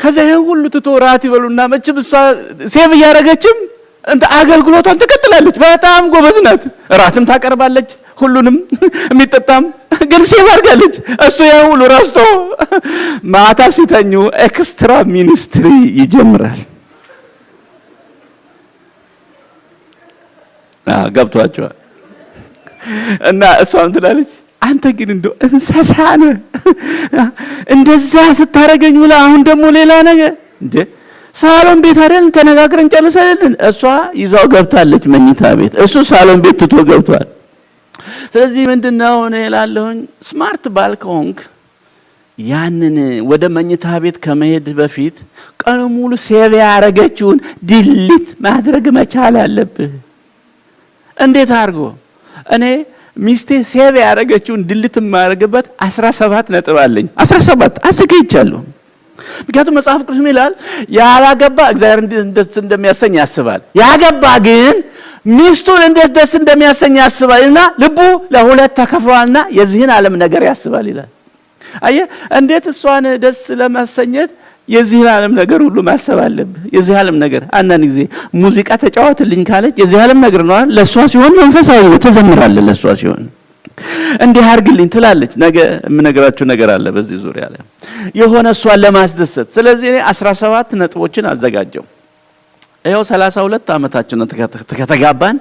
ከዛ ይሄን ሁሉ ትቶ ራት ይበሉና መቼም እሷ ሴቭ እያደረገችም እንደ አገልግሎቷን ትቀጥላለች። በጣም ጎበዝ ናት። ራትም ታቀርባለች፣ ሁሉንም የሚጠጣም ግን ሴቭ አድርጋለች። እሱ ያን ሁሉ ረስቶ ማታ ሲተኙ ኤክስትራ ሚኒስትሪ ይጀምራል። ገብቷቸዋል። እና እሷም ትላለች አንተ ግን እንደው እንስሳ ነህ እንደዛ ስታረገኝ ብላ አሁን ደግሞ ሌላ ነገር እንዴ ሳሎን ቤት አይደል ተነጋግረን ጨርሰልን። እሷ ይዛው ገብታለች መኝታ ቤት፣ እሱ ሳሎን ቤት ትቶ ገብቷል። ስለዚህ ምንድነው እኔ እላለሁኝ ስማርት ባልኮንክ ያንን ወደ መኝታ ቤት ከመሄድ በፊት ቀኑ ሙሉ ሴቭ ያረገችውን ዲሊት ማድረግ መቻል አለብህ። እንዴት አድርጎ እኔ ሚስቴ ሴቭ ያረገችውን ዲሊት ማድረግበት 17 ነጥብ አለኝ። 17 አስከይቻለሁ። ምክንያቱም መጽሐፍ ቅዱስ ይላል ያላገባ እግዚአብሔር እንዴት እንደሚያሰኝ ያስባል፣ ያገባ ግን ሚስቱን እንዴት ደስ እንደሚያሰኝ ያስባልና ልቡ ለሁለት ተከፍሏልና የዚህን ዓለም ነገር ያስባል ይላል። አየህ እንዴት እሷን ደስ ለማሰኘት የዚህን ዓለም ነገር ሁሉ ማሰብ አለብህ። የዚህ ዓለም ነገር አንዳንድ ጊዜ ሙዚቃ ተጫወትልኝ ካለች የዚህ ዓለም ነገር ነው። ለሷ ሲሆን መንፈሳዊ ነው፣ ተዘምራለህ። ለሷ ሲሆን እንዲህ አርግልኝ ትላለች። ነገ የምነግራችሁ ነገር አለ በዚህ ዙሪያ ላይ የሆነ እሷን ለማስደሰት። ስለዚህ እኔ 17 ነጥቦችን አዘጋጀው። ይኸው 32 ዓመታችን ከተጋባን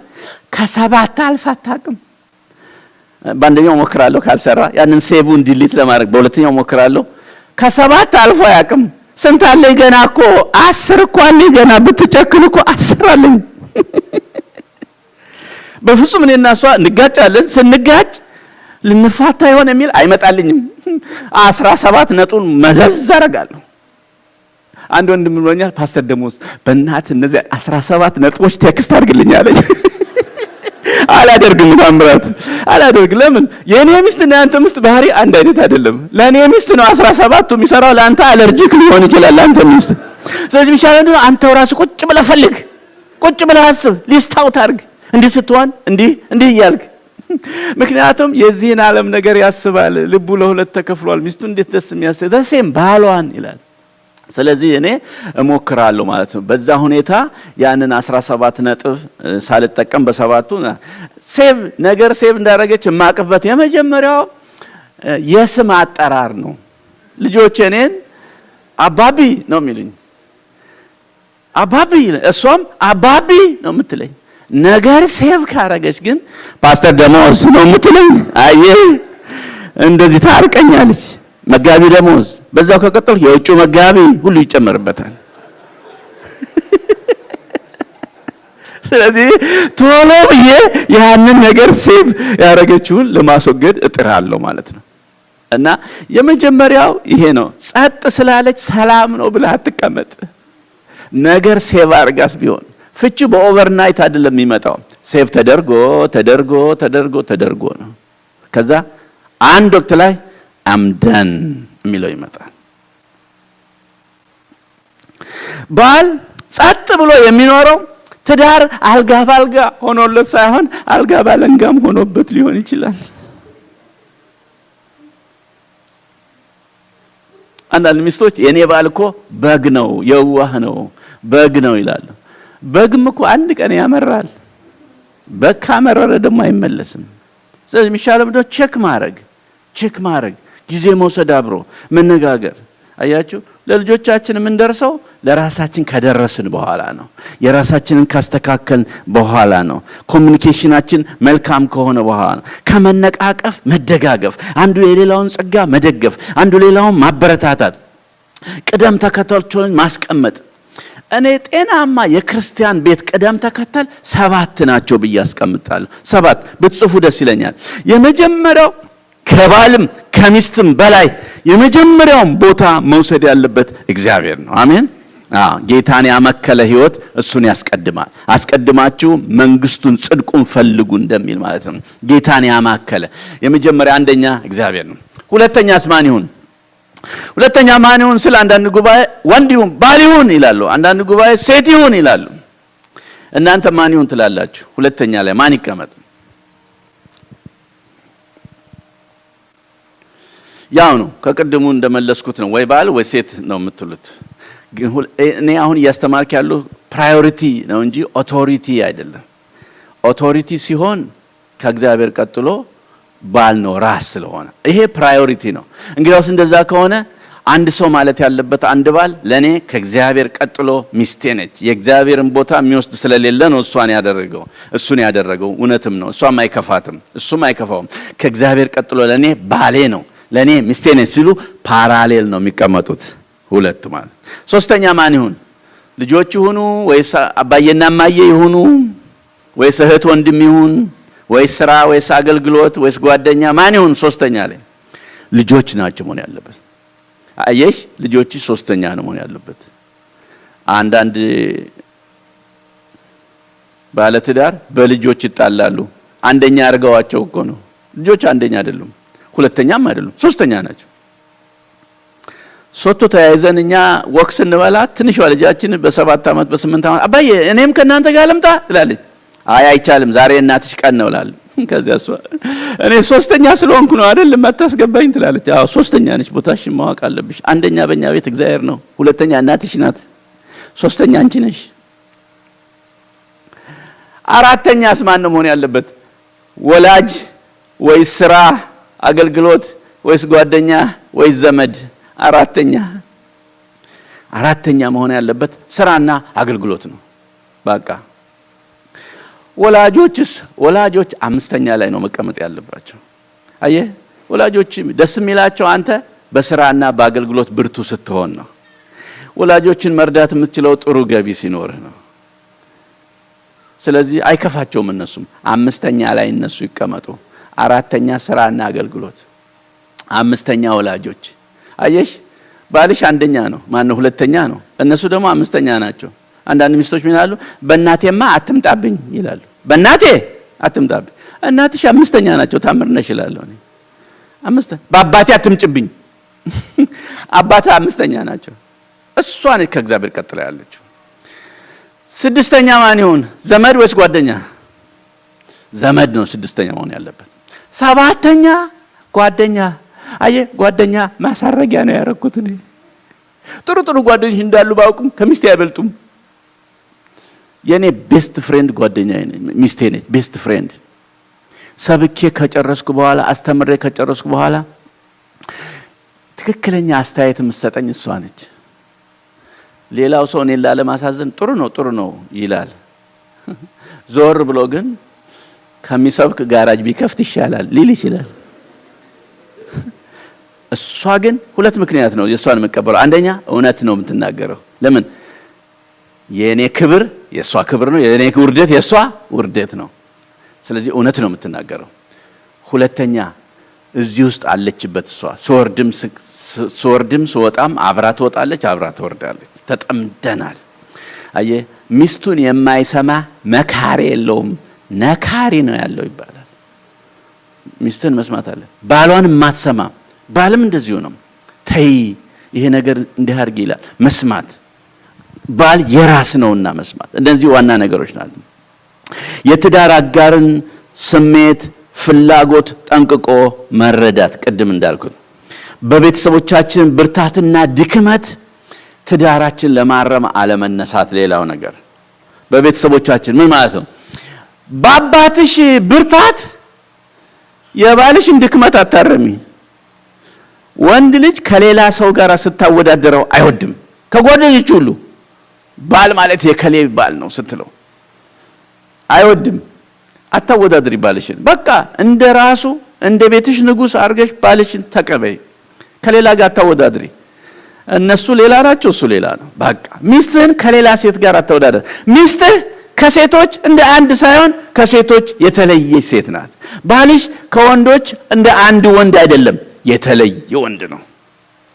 ከ7 አልፋ አታውቅም። በአንደኛው ሞክራለሁ ካልሰራ ያንን ሴቡን ዲሊት ለማድረግ በሁለተኛው ሞክራለሁ። ከ7 አልፎ አያውቅም። ስንት አለኝ ገና እኮ 10 እኮ አለኝ ገና ብትጨክን እኮ 10 አለኝ። በፍጹም እኔና እሷ እንጋጫለን። ስንጋጭ ልንፋታ ይሆን የሚል አይመጣልኝም። 17 ነጥቡን መዘዝ አደርጋለሁ። አንድ ወንድም ብሎኛል፣ ፓስተር ደሞዝ በእናትህ እነዚህ 17 ነጥቦች ቴክስት አድርግልኝ አለኝ። አላደርግም ታምራት አላደርግም። ለምን? የኔ ሚስትና ያንተ ሚስት ባህሪ አንድ አይነት አይደለም። ለኔ ሚስት ነው 17ቱ የሚሰራው፣ ለአንተ አለርጂክ ሊሆን ይችላል አንተ ሚስት። ስለዚህ ቢሻለው አንተው ራስህ ቁጭ ብለህ ፈልግ፣ ቁጭ ብለህ አስብ፣ ሊስታው ታርግ፣ እንዲህ ስትሆን እንዲህ እያልክ። ምክንያቱም የዚህን ዓለም ነገር ያስባል፣ ልቡ ለሁለት ተከፍሏል። ሚስቱ እንዴት ደስ የሚያሰኝ ደሴም ባሏን ይላል። ስለዚህ እኔ እሞክራለሁ ማለት ነው። በዛ ሁኔታ ያንን 17 ነጥብ ሳልጠቀም በሰባቱ ሴቭ እንዳደረገች የማቅበት የመጀመሪያው የስም አጠራር ነው። ልጆቼ እኔን አባቢ ነው የሚሉኝ። አባቢ እሷም አባቢ ነው የምትለኝ። ነገር ሴቭ ካረገች ግን ፓስተር ደሞዝ ነው የምትለኝ። አየህ እንደዚህ ታርቀኛለች። መጋቢ ደሞዝ በዛው ከቀጠል የውጭ መጋቢ ሁሉ ይጨመርበታል። ስለዚህ ቶሎ ብዬ ያንን ነገር ሴቭ ያረገችውን ለማስወገድ እጥራለሁ ማለት ነው። እና የመጀመሪያው ይሄ ነው። ጸጥ ስላለች ሰላም ነው ብለህ አትቀመጥ። ነገር ሴቭ አርጋስ ቢሆን ፍቺ በኦቨርናይት አይደለም የሚመጣው። ሴቭ ተደርጎ ነው። ከዛ አንድ ወቅት ላይ አምደን የሚለው ይመጣል። ባል ጸጥ ብሎ የሚኖረው ትዳር አልጋ ባልጋ ሆኖለት ሳይሆን አልጋ ባለንጋም ሆኖበት ሊሆን ይችላል። አንዳንድ ሚስቶች የኔ ባል እኮ በግ ነው፣ የዋህ ነው፣ በግ ነው ይላሉ። በግም እኮ አንድ ቀን ያመራል። በግ ካመረረ ደግሞ አይመለስም። ስለዚህ የሚሻለው ምንድነው? ቼክ ማድረግ ጊዜ መውሰድ፣ አብሮ መነጋገር። አያችሁ ለልጆቻችን የምንደርሰው ለራሳችን ከደረስን በኋላ ነው። የራሳችንን ካስተካከልን በኋላ ነው። ኮሙኒኬሽናችን መልካም ከሆነ በኋላ ነው። ከመነቃቀፍ መደጋገፍ፣ አንዱ የሌላውን ጸጋ መደገፍ፣ አንዱ ሌላውን ማበረታታት፣ ቅደም ተከተሎችን ማስቀመጥ። እኔ ጤናማ የክርስቲያን ቤት ቅደም ተከተል 7 ናቸው ብዬ አስቀምጣለሁ። 7 ብትጽፉ ደስ ይለኛል። የመጀመሪያው ከባልም ከሚስትም በላይ የመጀመሪያውን ቦታ መውሰድ ያለበት እግዚአብሔር ነው። አሜን። ጌታን ያመከለ ህይወት እሱን ያስቀድማል። አስቀድማችሁ መንግስቱን ጽድቁን ፈልጉ እንደሚል ማለት ነው። ጌታን ያማከለ የመጀመሪያ አንደኛ እግዚአብሔር ነው። ሁለተኛስ ማን ይሁን? ሁለተኛ ማን ይሁን ስለ አንዳንድ ጉባኤ ወንድ ይሁን ባል ይሁን ይላሉ። አንዳንድ ጉባኤ ሴት ይሁን ይላሉ። እናንተ ማን ይሁን ትላላችሁ? ሁለተኛ ላይ ማን ይቀመጥ? ያው ነው ከቀድሙ እንደመለስኩት ነው። ወይ ባል ወይ ሴት ነው የምትሉት። ግን እኔ አሁን እያስተማርክ ያለው ፕራዮሪቲ ነው እንጂ ኦቶሪቲ አይደለም። ኦቶሪቲ ሲሆን ከእግዚአብሔር ቀጥሎ ባል ነው ራስ ስለሆነ ይሄ ፕራዮሪቲ ነው። እንግዲያውስ እንደዛ ከሆነ አንድ ሰው ማለት ያለበት አንድ ባል ለኔ ከእግዚአብሔር ቀጥሎ ሚስቴ ነች። የእግዚአብሔርን ቦታ የሚወስድ ስለሌለ ነው እሱን ያደረገው እውነትም ነው። እሷም አይከፋትም፣ እሱም አይከፋውም። ከእግዚአብሔር ቀጥሎ ለኔ ባሌ ነው፣ ለኔ ሚስቴ ነች ሲሉ ፓራሌል ነው የሚቀመጡት ሁለቱ ማለት። ሶስተኛ ማን ይሁን? ልጆች ይሁኑ ወይስ አባዬና እማዬ ይሁኑ ወይስ እህት ወንድም ይሁን ወይስ ስራ ወይስ አገልግሎት ወይስ ጓደኛ ማን ይሁን? ሶስተኛ ላይ ልጆች ናቸው መሆን ያለበት። አየሽ ልጆች ሶስተኛ ነው መሆን ያለበት። አንዳንድ ባለትዳር በልጆች ይጣላሉ። አንደኛ አርገዋቸው እኮ ነው። ልጆች አንደኛ አይደሉም፣ ሁለተኛም አይደሉም፣ ሶስተኛ ናቸው። ሶቶ ተያይዘን እኛ ወክስ እንበላ ትንሿ ልጃችን በ7 ዓመት በ8 ዓመት አባዬ እኔም ከናንተ ጋር ልምጣ ትላለች። አይቻልም ዛሬ እናትሽ ቀን ነው ላል። ከዚያስ እኔ ሶስተኛ ስለሆንኩ ነው አይደል ማታስገባኝ ትላለች። አዎ ሶስተኛ ነሽ፣ ቦታሽን ማወቅ አለብሽ። አንደኛ በእኛ ቤት እግዚአብሔር ነው፣ ሁለተኛ እናትሽ ናት፣ ሶስተኛ አንቺ ነሽ። አራተኛስ ማን ነው መሆን ያለበት? ወላጅ ወይስ ስራ አገልግሎት ወይስ ጓደኛ ወይስ ዘመድ? አራተኛ መሆን ያለበት ስራና አገልግሎት ነው። በቃ ወላጆች አምስተኛ ላይ ነው መቀመጥ ያለባቸው። አየህ ወላጆች ደስ የሚላቸው አንተ በስራና በአገልግሎት ብርቱ ስትሆን ነው። ወላጆችን መርዳት የምትችለው ጥሩ ገቢ ሲኖርህ ነው። ስለዚህ አይከፋቸውም እነሱም አምስተኛ ላይ እነሱ ይቀመጡ። አራተኛ ስራና አገልግሎት፣ አምስተኛ ወላጆች። አየሽ ባልሽ አንደኛ ነው፣ ማን ሁለተኛ ነው፣ እነሱ ደግሞ አምስተኛ ናቸው። አንዳንድ ሚስቶች ምን ይላሉ? በእናቴማ አትምጣብኝ ይላሉ። በእናቴ አትምጣብኝ፣ እናትሽ አምስተኛ ናቸው፣ ታምርነሽ ይላል። በአባቴ አትምጭብኝ፣ አባቴ አምስተኛ ናቸው። እሷ ነች ከእግዚአብሔር ቀጥላ ያለችው። ስድስተኛ ማን ይሁን? ዘመድ ወይስ ጓደኛ? ዘመድ ነው ስድስተኛ መሆን ያለበት። ሰባተኛ ጓደኛ። አየ ጓደኛ ማሳረጊያ ነው ያረኩት እኔ። ጥሩ ጓደኞች እንዳሉ ባውቅም ከሚስቴ አይበልጡም። የኔ ቤስት ፍሬንድ ጓደኛዬ ነች፣ ሚስቴ ነች ቤስት ፍሬንድ። ሰብኬ ከጨረስኩ በኋላ አስተምሬ ከጨረስኩ በኋላ ትክክለኛ አስተያየት የምትሰጠኝ እሷ ነች። ሌላው ሰው እኔን ላለማሳዘን ጥሩ ነው ይላል። ዞር ብሎ ግን ከሚሰብክ ጋራጅ ቢከፍት ይሻላል ሊል ይችላል። እሷ ግን ሁለት ምክንያት ነው የሷን መቀበለው። አንደኛ እውነት ነው የምትናገረው። ለምን? የኔ ክብር የሷ ክብር ነው፣ የኔ ውርደት የሷ ውርደት ነው። ስለዚህ እውነት ነው የምትናገረው። ሁለተኛ እዚህ ውስጥ አለችበት እሷ። ስወርድም ስወጣም አብራ ትወጣለች፣ አብራ ትወርዳለች። ተጠምደናል። አየ ሚስቱን የማይሰማ መካሪ የለውም ነካሪ ነው ያለው ይባላል። ሚስትን መስማት አለ። ባሏን የማትሰማ ባልም እንደዚሁ ነው። ተይ ይሄ ነገር እንዲህ አድርጊ ይላል። መስማት ባል የራስ ነውና መስማት። እንደዚህ ዋና ነገሮች ናቸው። የትዳር አጋርን ስሜት ፍላጎት ጠንቅቆ መረዳት። ቅድም እንዳልኩት በቤተሰቦቻችን ብርታትና ድክመት ትዳራችን ለማረም አለመነሳት። ሌላው ነገር በቤተሰቦቻችን ምን ማለት ነው? በአባትሽ ብርታት የባልሽን ድክመት አታረሚ። ወንድ ልጅ ከሌላ ሰው ጋር ስታወዳደረው አይወድም። ከጓደኞቹ ሁሉ ባል ማለት የከሌ ባል ነው ስትለው አይወድም። አታወዳድሪ ባልሽን። በቃ እንደራሱ እንደ ቤትሽ ንጉስ አርገሽ ባልሽን ተቀበይ። ከሌላ ጋር አታወዳድሪ። እነሱ ሌላ ናቸው፣ እሱ ሌላ ነው። በቃ ሚስትህን ከሌላ ሴት ጋር አታወዳድር። ሚስትህ ከሴቶች እንደ አንድ ሳይሆን ከሴቶች የተለየች ሴት ናት። ባልሽ ከወንዶች እንደ አንድ ወንድ አይደለም፣ የተለየ ወንድ ነው።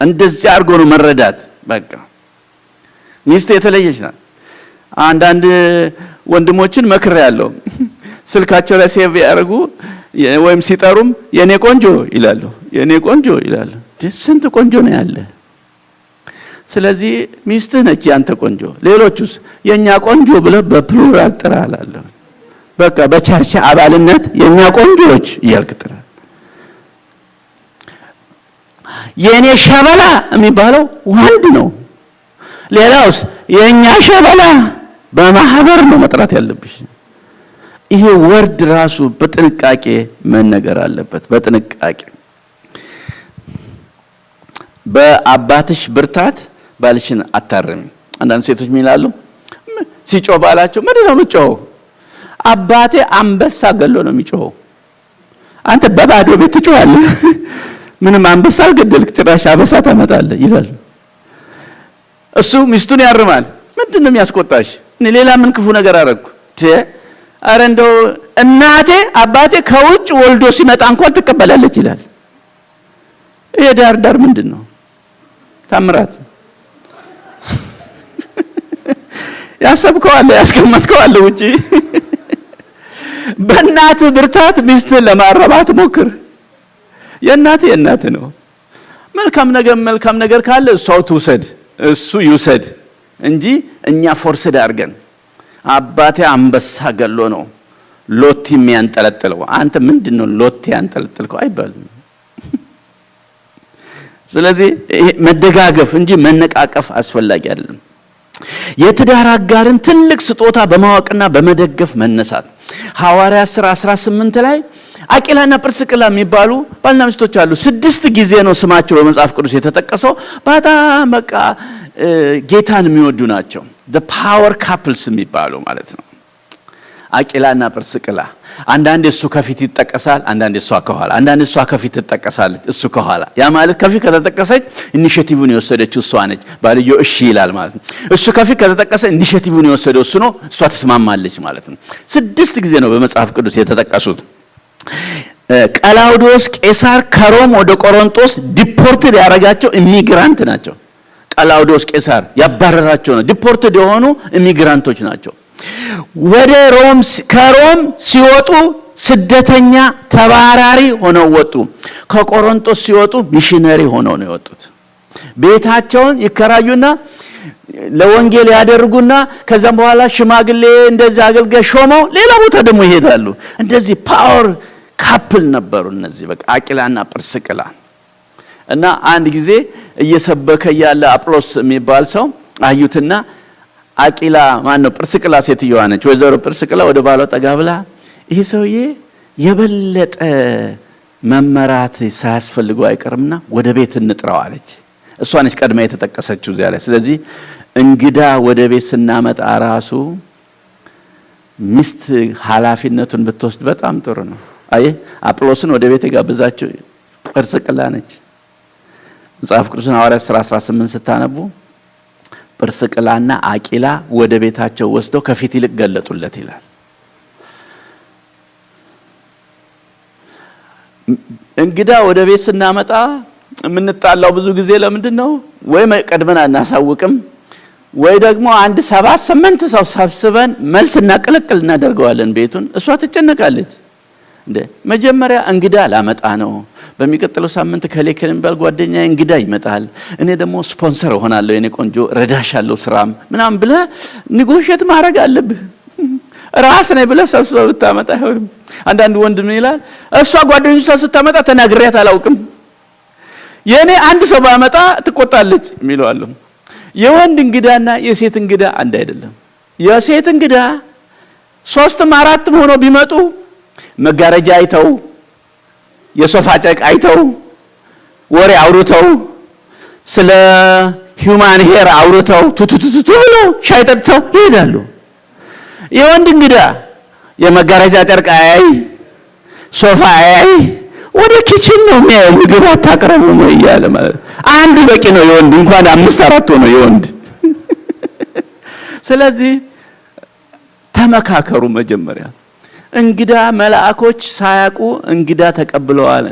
እንደዚህ አድርጎ ነው መረዳት። በቃ ሚስት የተለየች ናት። አንዳንድ ወንድሞችን መክሬያለሁ። ስልካቸው ላይ ሴቭ ያደርጉ ወይም ሲጠሩም የኔ ቆንጆ ይላሉ፣ የኔ ቆንጆ ይላሉ። ስንት ቆንጆ ነው ያለ? ስለዚህ ሚስትህ ነች ያንተ ቆንጆ። ሌሎቹስ የኛ ቆንጆ ብለ በፕሉራል ጥራላለሁ። በቃ በቸርች አባልነት የኛ ቆንጆዎች እያልክ ጥራ። የኔ ሸበላ የሚባለው ወንድ ነው። ሌላውስ የኛ ሸበላ በማህበር ነው መጥራት ያለብሽ። ይሄ ወርድ ራሱ በጥንቃቄ መነገር አለበት። በጥንቃቄ በአባትሽ ብርታት ባልሽን አታርሚ። አንዳንድ ሴቶች ምን ይላሉ? ሲጮህ ባላቸው ምንድነው የምትጮኸው? አባቴ አንበሳ ገሎ ነው የሚጮኸው። አንተ በባዶ ቤት ትጮኻለህ። ምንም አንበሳ አልገደልክ፣ ጭራሽ አበሳ ታመጣለህ ይላል። እሱ ሚስቱን ያርማል። ምንድነው የሚያስቆጣሽ? እኔ ሌላ ምን ክፉ ነገር አደረኩ? አረ እንደው እናቴ አባቴ ከውጭ ወልዶ ሲመጣ እንኳን ትቀበላለች ይላል። ይሄ ዳር ምንድነው? ታምራት ያሰብከው አለ ያስቀመጥከው አለ ውጪ። በእናት ብርታት ሚስትን ለማረባት ሞክር። የእናት ነው። መልካም ነገር ካለ እሷው ትውሰድ፣ እሱ ይውሰድ እንጂ እኛ ፎርስድ አድርገን አባቴ አንበሳ ገሎ ነው ሎቲ የሚያንጠለጥለው። አንተ ምንድነው ሎቲ ያንጠለጥልከው አይባልም። ስለዚህ መደጋገፍ እንጂ መነቃቀፍ አስፈላጊ አይደለም። የትዳር አጋርን ትልቅ ስጦታ በማወቅና በመደገፍ መነሳት። ሐዋርያት ሥራ 18 ላይ አቂላና ጵርስቅላ የሚባሉ ባልና ሚስቶች አሉ። 6 ጊዜ ነው ስማቸው በመጽሐፍ ቅዱስ የተጠቀሰው። በጣም በቃ ጌታን የሚወዱ ናቸው። the power couples የሚባሉ ማለት ነው አቂላና ጵርስቅላ። አንዳንዴ እሱ ከፊት ይጠቀሳል፣ አንዳንዴ እሷ ከኋላ፣ አንዳንዴ እሷ ከፊት ትጠቀሳለች እሱ ከኋላ። ያ ማለት ከፊት ከተጠቀሰች ኢኒሺዬቲቭን የወሰደችው እሷ ነች፣ ባልየው እሺ ይላል ማለት ነው። እሱ ከፊት ከተጠቀሰ ኢኒሺዬቲቭን የወሰደው እሱ ነው፣ እሷ ተስማማለች ማለት ነው። 6 ጊዜ ነው በመጽሐፍ ቅዱስ የተጠቀሱት። ቀላውዲዮስ ቄሳር ከሮም ወደ ቆሮንቶስ ዲፖርትድ ያደረጋቸው ኢሚግራንት ናቸው። ቀላውዲዮስ ቄሳር ያባረራቸው ነው፣ ዲፖርትድ የሆኑ ኢሚግራንቶች ናቸው። ወደ ሮም ከሮም ሲወጡ ስደተኛ ተባራሪ ሆነው ወጡ። ከቆሮንቶስ ሲወጡ ሚሽነሪ ሆነው ነው የወጡት። ቤታቸውን ይከራዩና ለወንጌል ያደርጉና ከዛም በኋላ ሽማግሌ እንደዚህ አገልጋይ ሾመው ሌላ ቦታ ደግሞ ይሄዳሉ። እንደዚህ ፓወር ካፕል ነበሩ እነዚህ በቃ አቂላና ጵርስቅላ። እና አንድ ጊዜ እየሰበከ ያለ አጵሎስ የሚባል ሰው አዩትና አቂላ ማነው ጵርስቅላ ሴትየዋ ነች። ወይዘሮ ጵርስቅላ ወደ ባሏ ጠጋ ብላ ይሄ ሰውዬ የበለጠ መመራት ሳያስፈልገው አይቀርምና ወደ ቤት እንጥራው አለች። እሷ ነች ቀድማ የተጠቀሰችው እዚያ ላይ። ስለዚህ እንግዳ ወደ ቤት ስናመጣ ራሱ ሚስት ኃላፊነቱን ብትወስድ በጣም ጥሩ ነው። አይ አጵሎስን ወደ ቤት የጋበዛችው ጵርስቅላ ነች። መጽሐፍ ቅዱስን ሐዋርያት ሥራ 18 ስታነቡ ጵርስቅላና አቂላ ወደ ቤታቸው ወስደው ከፊት ይልቅ ገለጡለት ይላል። እንግዳ ወደ ቤት ስናመጣ የምንጣላው ብዙ ጊዜ ለምንድን ነው? ወይ ቀድመን አናሳውቅም፣ ወይ ደግሞ አንድ 7-8 ሰው ሰብስበን መልስና ቅልቅል እናደርገዋለን ቤቱን። እሷ ትጨነቃለች። እንደ መጀመሪያ እንግዳ ላመጣ ነው፣ በሚቀጥለው ሳምንት ከሌከን የሚባል ጓደኛ እንግዳ ይመጣል፣ እኔ ደግሞ ስፖንሰር ሆናለሁ፣ የኔ ቆንጆ ረዳሻለሁ ስራም ምናምን ብለህ ኒጎሼት ማድረግ አለብህ። ራስ ነኝ ብለህ ሰብስበህ ብታመጣ አይሆንም። አንዳንድ ወንድ ምን ይላል? እሷ ጓደኞቿ ስታመጣ ተናግሬያት አላውቅም፣ የኔ አንድ ሰው ባመጣ ትቆጣለች የሚለው አለ። የወንድ እንግዳና የሴት እንግዳ አንድ አይደለም። የሴት እንግዳ 3-4 ሆነው ቢመጡ መጋረጃ አይተው የሶፋ ጨርቅ አይተው ወሬ አውርተው ስለ ሂዩማን ሄር አውርተው ቱቱቱቱ ብለው ሻይ ጠጥተው ይሄዳሉ። የወንድ እንግዳ የመጋረጃ ጨርቅ አያይ፣ ሶፋ አያይ፣ ወደ ኪችን ነው የሚያየው። ምግብ አታቀርቡ ነው እያለ ማለት አንድ በቂ ነው የወንድ፣ እንኳን 5-4 ሆኖ የወንድ። ስለዚህ ተመካከሩ መጀመሪያ። እንግዳ መላእኮች ሳያውቁ እንግዳ ተቀብለዋል።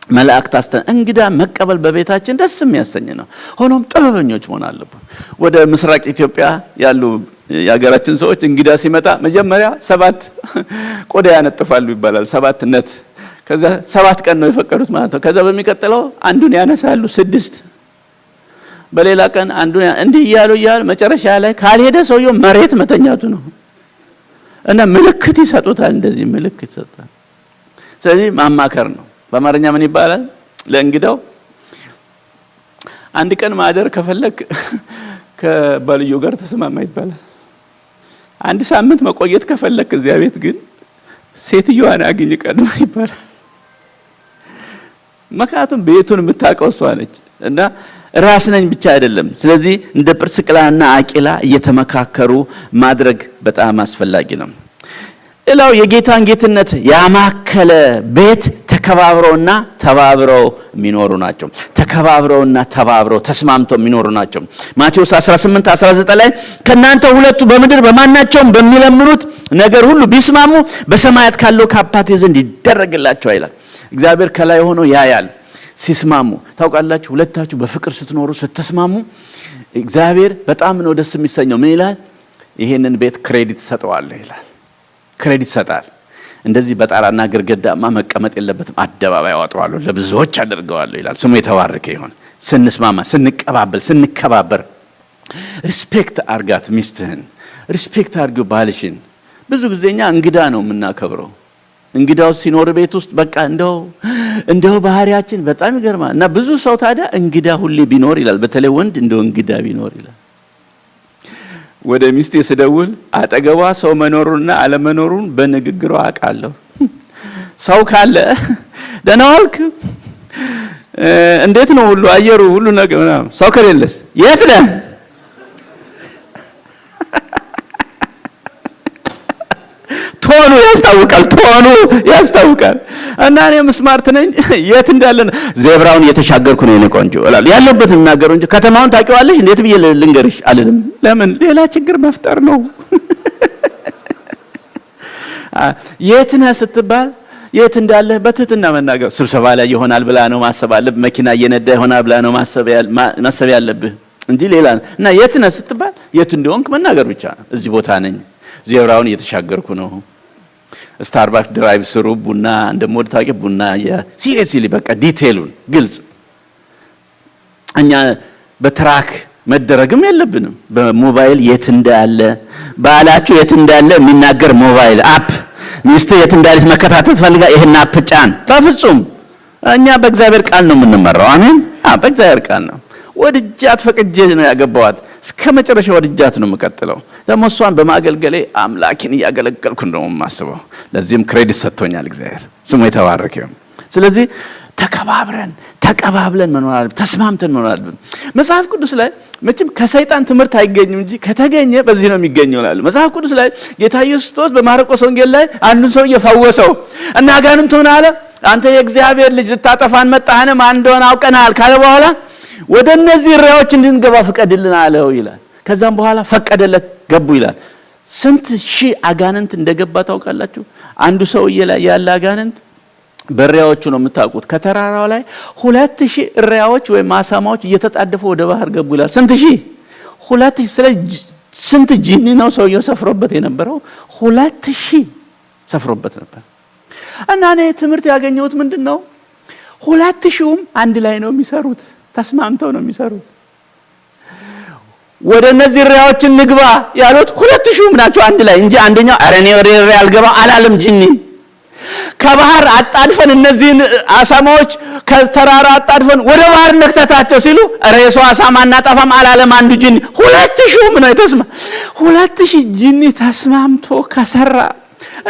መላእክት እንግዳ መቀበል በቤታችን ደስ የሚያሰኝ ነው። ሆኖም ጥበበኞች መሆን አለብን። ወደ ምስራቅ ኢትዮጵያ ያሉ የሀገራችን ሰዎች እንግዳ ሲመጣ መጀመሪያ 7 ቆዳ ያነጥፋሉ ይባላል። 7 ነት፣ ከዛ 7 ቀን ነው የፈቀዱት ማለት ነው። ከዛ በሚቀጥለው አንዱን ያነሳሉ 6፣ በሌላ ቀን አንዱን እንዲህ እያሉ መጨረሻ ላይ ካልሄደ ሰውየው መሬት መተኛቱ ነው። እና ምልክት ይሰጡታል፣ እንደዚህ ምልክት ይሰጣል። ስለዚህ ማማከር ነው። በአማርኛ ምን ይባላል? ለእንግዳው አንድ ቀን ማደር ከፈለክ ከባልዮ ጋር ተስማማ ይባላል። አንድ ሳምንት መቆየት ከፈለክ እዚያ ቤት ግን ሴትዮዋን አግኝ ቀድማ ይባላል። ምክንያቱም ቤቱን የምታውቀው እሷ ነች። እና ራስ ነኝ ብቻ አይደለም። ስለዚህ እንደ ጵርስቅላና አቂላ እየተመካከሩ ማድረግ በጣም አስፈላጊ ነው። ሌላው የጌታን ጌትነት ያማከለ ቤት ተከባብረውና ተባብረው የሚኖሩ ናቸው። ተከባብረውና ተባብረው ተስማምተው የሚኖሩ ናቸው። ማቴዎስ 18:19 ላይ ከናንተ ሁለቱ በምድር በማናቸውም በሚለምኑት ነገር ሁሉ ቢስማሙ በሰማያት ካለው ከአባቴ ዘንድ ይደረግላቸዋል ይላል። እግዚአብሔር ከላይ ሆኖ ያያል ሲስማሙ። ታውቃላችሁ፣ ሁለታችሁ በፍቅር ስትኖሩ ስትስማሙ እግዚአብሔር በጣም ነው ደስ የሚሰኘው። ምን ይላል? ይሄንን ቤት ክሬዲት ሰጠዋለሁ ይላል። ክሬዲት ሰጣል። እንደዚህ በጣራና ግርግዳማ መቀመጥ የለበትም፣ አደባባይ አወጣዋለሁ፣ ለብዙዎች አደርገዋለሁ ይላል። ስሙ የተባረከ ይሁን። ስንስማማ፣ ስንቀባበል፣ ስንከባበር፣ ሪስፔክት አርጋት ሚስትህን፣ ሪስፔክት አርጊው ባልሽን። ብዙ ጊዜኛ እንግዳ ነው የምናከብረው። እንግዳው ሲኖር ቤት ውስጥ በቃ እንደው ባህሪያችን በጣም ይገርማል። እና ብዙ ሰው ታዲያ እንግዳ ሁሌ ቢኖር ይላል፣ በተለይ ወንድ እንደው እንግዳ ቢኖር ይላል። ወደ ሚስቴ ስደውል አጠገቧ ሰው መኖሩንና አለመኖሩን በንግግሯ አውቃለሁ። ሰው ካለ ደህና ዋልክ እንዴት ነው ሁሉ አየሩ ሁሉ ነገር ምናምን። ሰው ከሌለስ የት ነህ? ቶኑ ያስታውቃል። እና እኔም ስማርት ነኝ የት እንዳለን ዜብራውን እየተሻገርኩ ነው የኔ ቆንጆ እላለሁ። ያለበትን እናገረው እንጂ ከተማውን ታውቂዋለሽ እንዴት ብዬ ልንገርሽ አልልም። ለምን ሌላ ችግር መፍጠር ነው። የት ነህ ስትባል የት እንዳለ በትህትና መናገር። ስብሰባ ላይ ይሆናል ብላ ነው ማሰብ አለብህ። መኪና እየነዳ ይሆናል ብላ ነው ማሰብ ያለብህ እንጂ ሌላ እና የት ነህ ስትባል የት እንደሆንክ መናገር ብቻ ነው። እዚህ ቦታ ነኝ፣ ዜብራውን እየተሻገርኩ ነው። ስታርባክስ ድራይቭ ስሩ ቡና እንደምወድ ታውቂ ቡና ሲሪየስሊ በቃ ዲቴሉን ግልጽ። እኛ በትራክ መደረግም የለብንም። በሞባይል የት እንዳለ ባላችሁ የት እንዳለ የሚናገር ሞባይል አፕ ሚስት የት እንዳለች መከታተል ፈልጋ ይሄን አፕ ጫን። በፍጹም እኛ በእግዚአብሔር ቃል ነው የምንመራው። አሜን። በእግዚአብሔር ቃል ነው። ወድጃት ፈቅጄ ነው ያገባዋት። እስከ መጨረሻ ወድጃት ነው የምቀጥለው። ደግሞ እሷን በማገልገሌ አምላኬን እያገለገልኩ ነው የማስበው። ለዚህም ክሬዲት ሰጥቶኛል እግዚአብሔር ስሙ የተባረከ ይሁን። ስለዚህ ተቀባብለን መኖር አለብን። ተስማምተን መኖር አለብን። መጽሐፍ ቅዱስ ላይ መቼም ከሰይጣን ትምህርት አይገኝም እንጂ ከተገኘ በዚህ ነው የሚገኘው ይላል መጽሐፍ ቅዱስ ላይ። ጌታ ኢየሱስ ክርስቶስ በማርቆስ ወንጌል ላይ አንዱን ሰው እየፈወሰው እና አጋንንቱን አለ አንተ የእግዚአብሔር ልጅ ልታጠፋን መጣህን ማን እንደሆነ አውቀናል ካለ በኋላ ወደ እነዚህ እሪያዎች እንድንገባ ፍቀድልን አለው ይላል። ከዛም በኋላ ፈቀደለት፣ ገቡ ይላል። ስንት ሺህ አጋንንት እንደገባ ታውቃላችሁ? አንዱ ሰውዬ ላይ ያለ አጋንንት በእሪያዎቹ ነው የምታውቁት። ከተራራው ላይ 2000 እሪያዎች ወይም አሳማዎች እየተጣደፉ ወደ ባህር ገቡ ይላል። ስንት ሺህ? 2000። ስለዚህ ስንት ጂኒ ነው ሰውየው ሰፍሮበት የነበረው? 2000 ሰፍሮበት ነበር። እና እኔ ትምህርት ያገኘሁት ምንድነው? 2000ም አንድ ላይ ነው የሚሰሩት፣ ተስማምተው ነው የሚሰሩት። ወደ እነዚህ እሪያዎች እንግባ ያሉት 2000ም ናቸው አንድ ላይ እንጂ አንደኛው አረኔ ወደ እሪያ አልገባ አላለም ጂኒ። ከባህር አጣድፈን እነዚህን አሳማዎች ከተራራ አጣድፈን ወደ ባህር ነክተታቸው ሲሉ ሬሶ አሳማ እናጠፋም አላለም አንዱ ጂኒ። 2000ም ነው የተስማ 2000 ጂኒ ተስማምቶ ከሰራ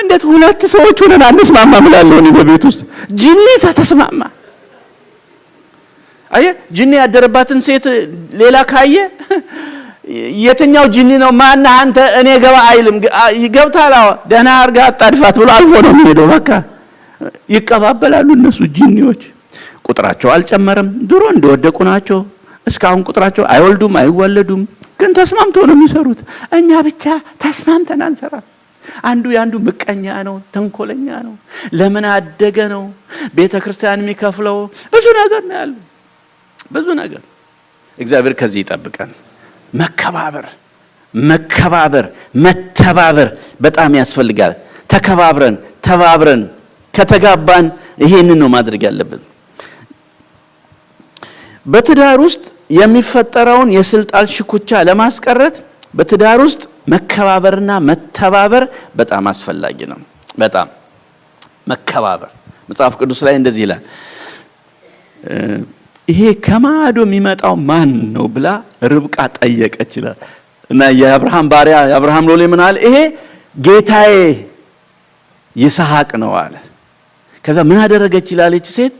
እንዴት ሁለት ሰዎች ሆነን አንስማማም እላለሁ እኔ በቤት ውስጥ። ጂኒ ተስማማ። አየ ጂኒ ያደረባትን ሴት ሌላ ካየ የትኛው ጂኒ ነው ማን አንተ እኔ ገባ አይልም። ይገብታል ደህና አርጋ አጣድፋት ብሎ አልፎ ነው የሚሄደው። በቃ ይቀባበላሉ እነሱ ጂኒዎች። ቁጥራቸው አልጨመረም፣ ድሮ እንደወደቁ ናቸው። እስካሁን ቁጥራቸው አይወልዱም አይወለዱም፣ ግን ተስማምተው ነው የሚሰሩት። እኛ ብቻ ተስማምተን አንሰራም። አንዱ ያንዱ ምቀኛ ነው፣ ተንኮለኛ ነው፣ ለምን አደገ ነው፣ ቤተክርስቲያን የሚከፍለው ብዙ ነገር ነው ያለው፣ ብዙ ነገር። እግዚአብሔር ከዚህ ይጠብቀን። መከባበር፣ መተባበር በጣም ያስፈልጋል። ተባብረን ከተጋባን ይሄንን ነው ማድረግ ያለብን። በትዳር ውስጥ የሚፈጠረውን የስልጣን ሽኩቻ ለማስቀረት በትዳር ውስጥ መከባበርና መተባበር በጣም አስፈላጊ ነው። በጣም መከባበር መጽሐፍ ቅዱስ ላይ እንደዚህ ይላል፣ ይሄ ከማዶ የሚመጣው ማን ነው ብላ ርብቃ ጠየቀች ይላል። እና የአብርሃም ባሪያ የአብርሃም ሎሌ ምን አለ? ይሄ ጌታዬ ይስሐቅ ነው አለ። ከዛ ምን አደረገች ይላል እቺ ሴት?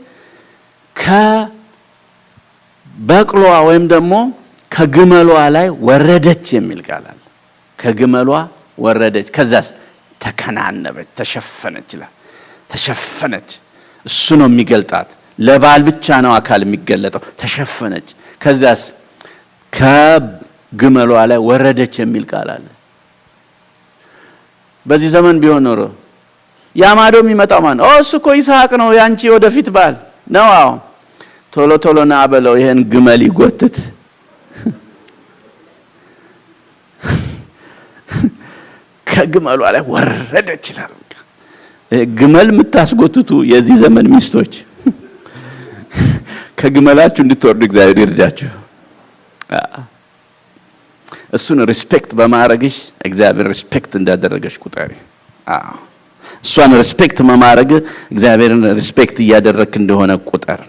ከበቅሎዋ ወይም ደግሞ ከግመሏ ላይ ወረደች የሚል ቃል አለ። ከግመሏ ወረደች፣ ከዛስ ተከናነበች፣ ተሸፈነች ይላል። ተሸፈነች፣ እሱ ነው የሚገልጣት። ለባል ብቻ ነው አካል የሚገለጠው። ተሸፈነች፣ ከዛስ ከግመሏ ላይ ወረደች የሚል ቃል አለ። በዚህ ዘመን ቢሆን ኖሮ ያማዶ የሚመጣው ማን ነው? እሱ እኮ ይስሐቅ ነው ያንቺ ወደፊት ባል ነው። አዎ ቶሎ ና በለው ይሄን ግመል ይጎትት። ከግመሏ ላይ ወረደች ይላል። ግመል የምታስጎትቱ የዚህ ዘመን ሚስቶች ከግመላችሁ እንድትወርዱ እግዚአብሔር ይርዳችሁ። እሱን ሪስፔክት በማድረግሽ እግዚአብሔር ሪስፔክት እንዳደረገሽ ቁጠሪ። እሷን ሪስፔክት በማድረግ እግዚአብሔርን ሪስፔክት እያደረክ እንደሆነ ቁጠር።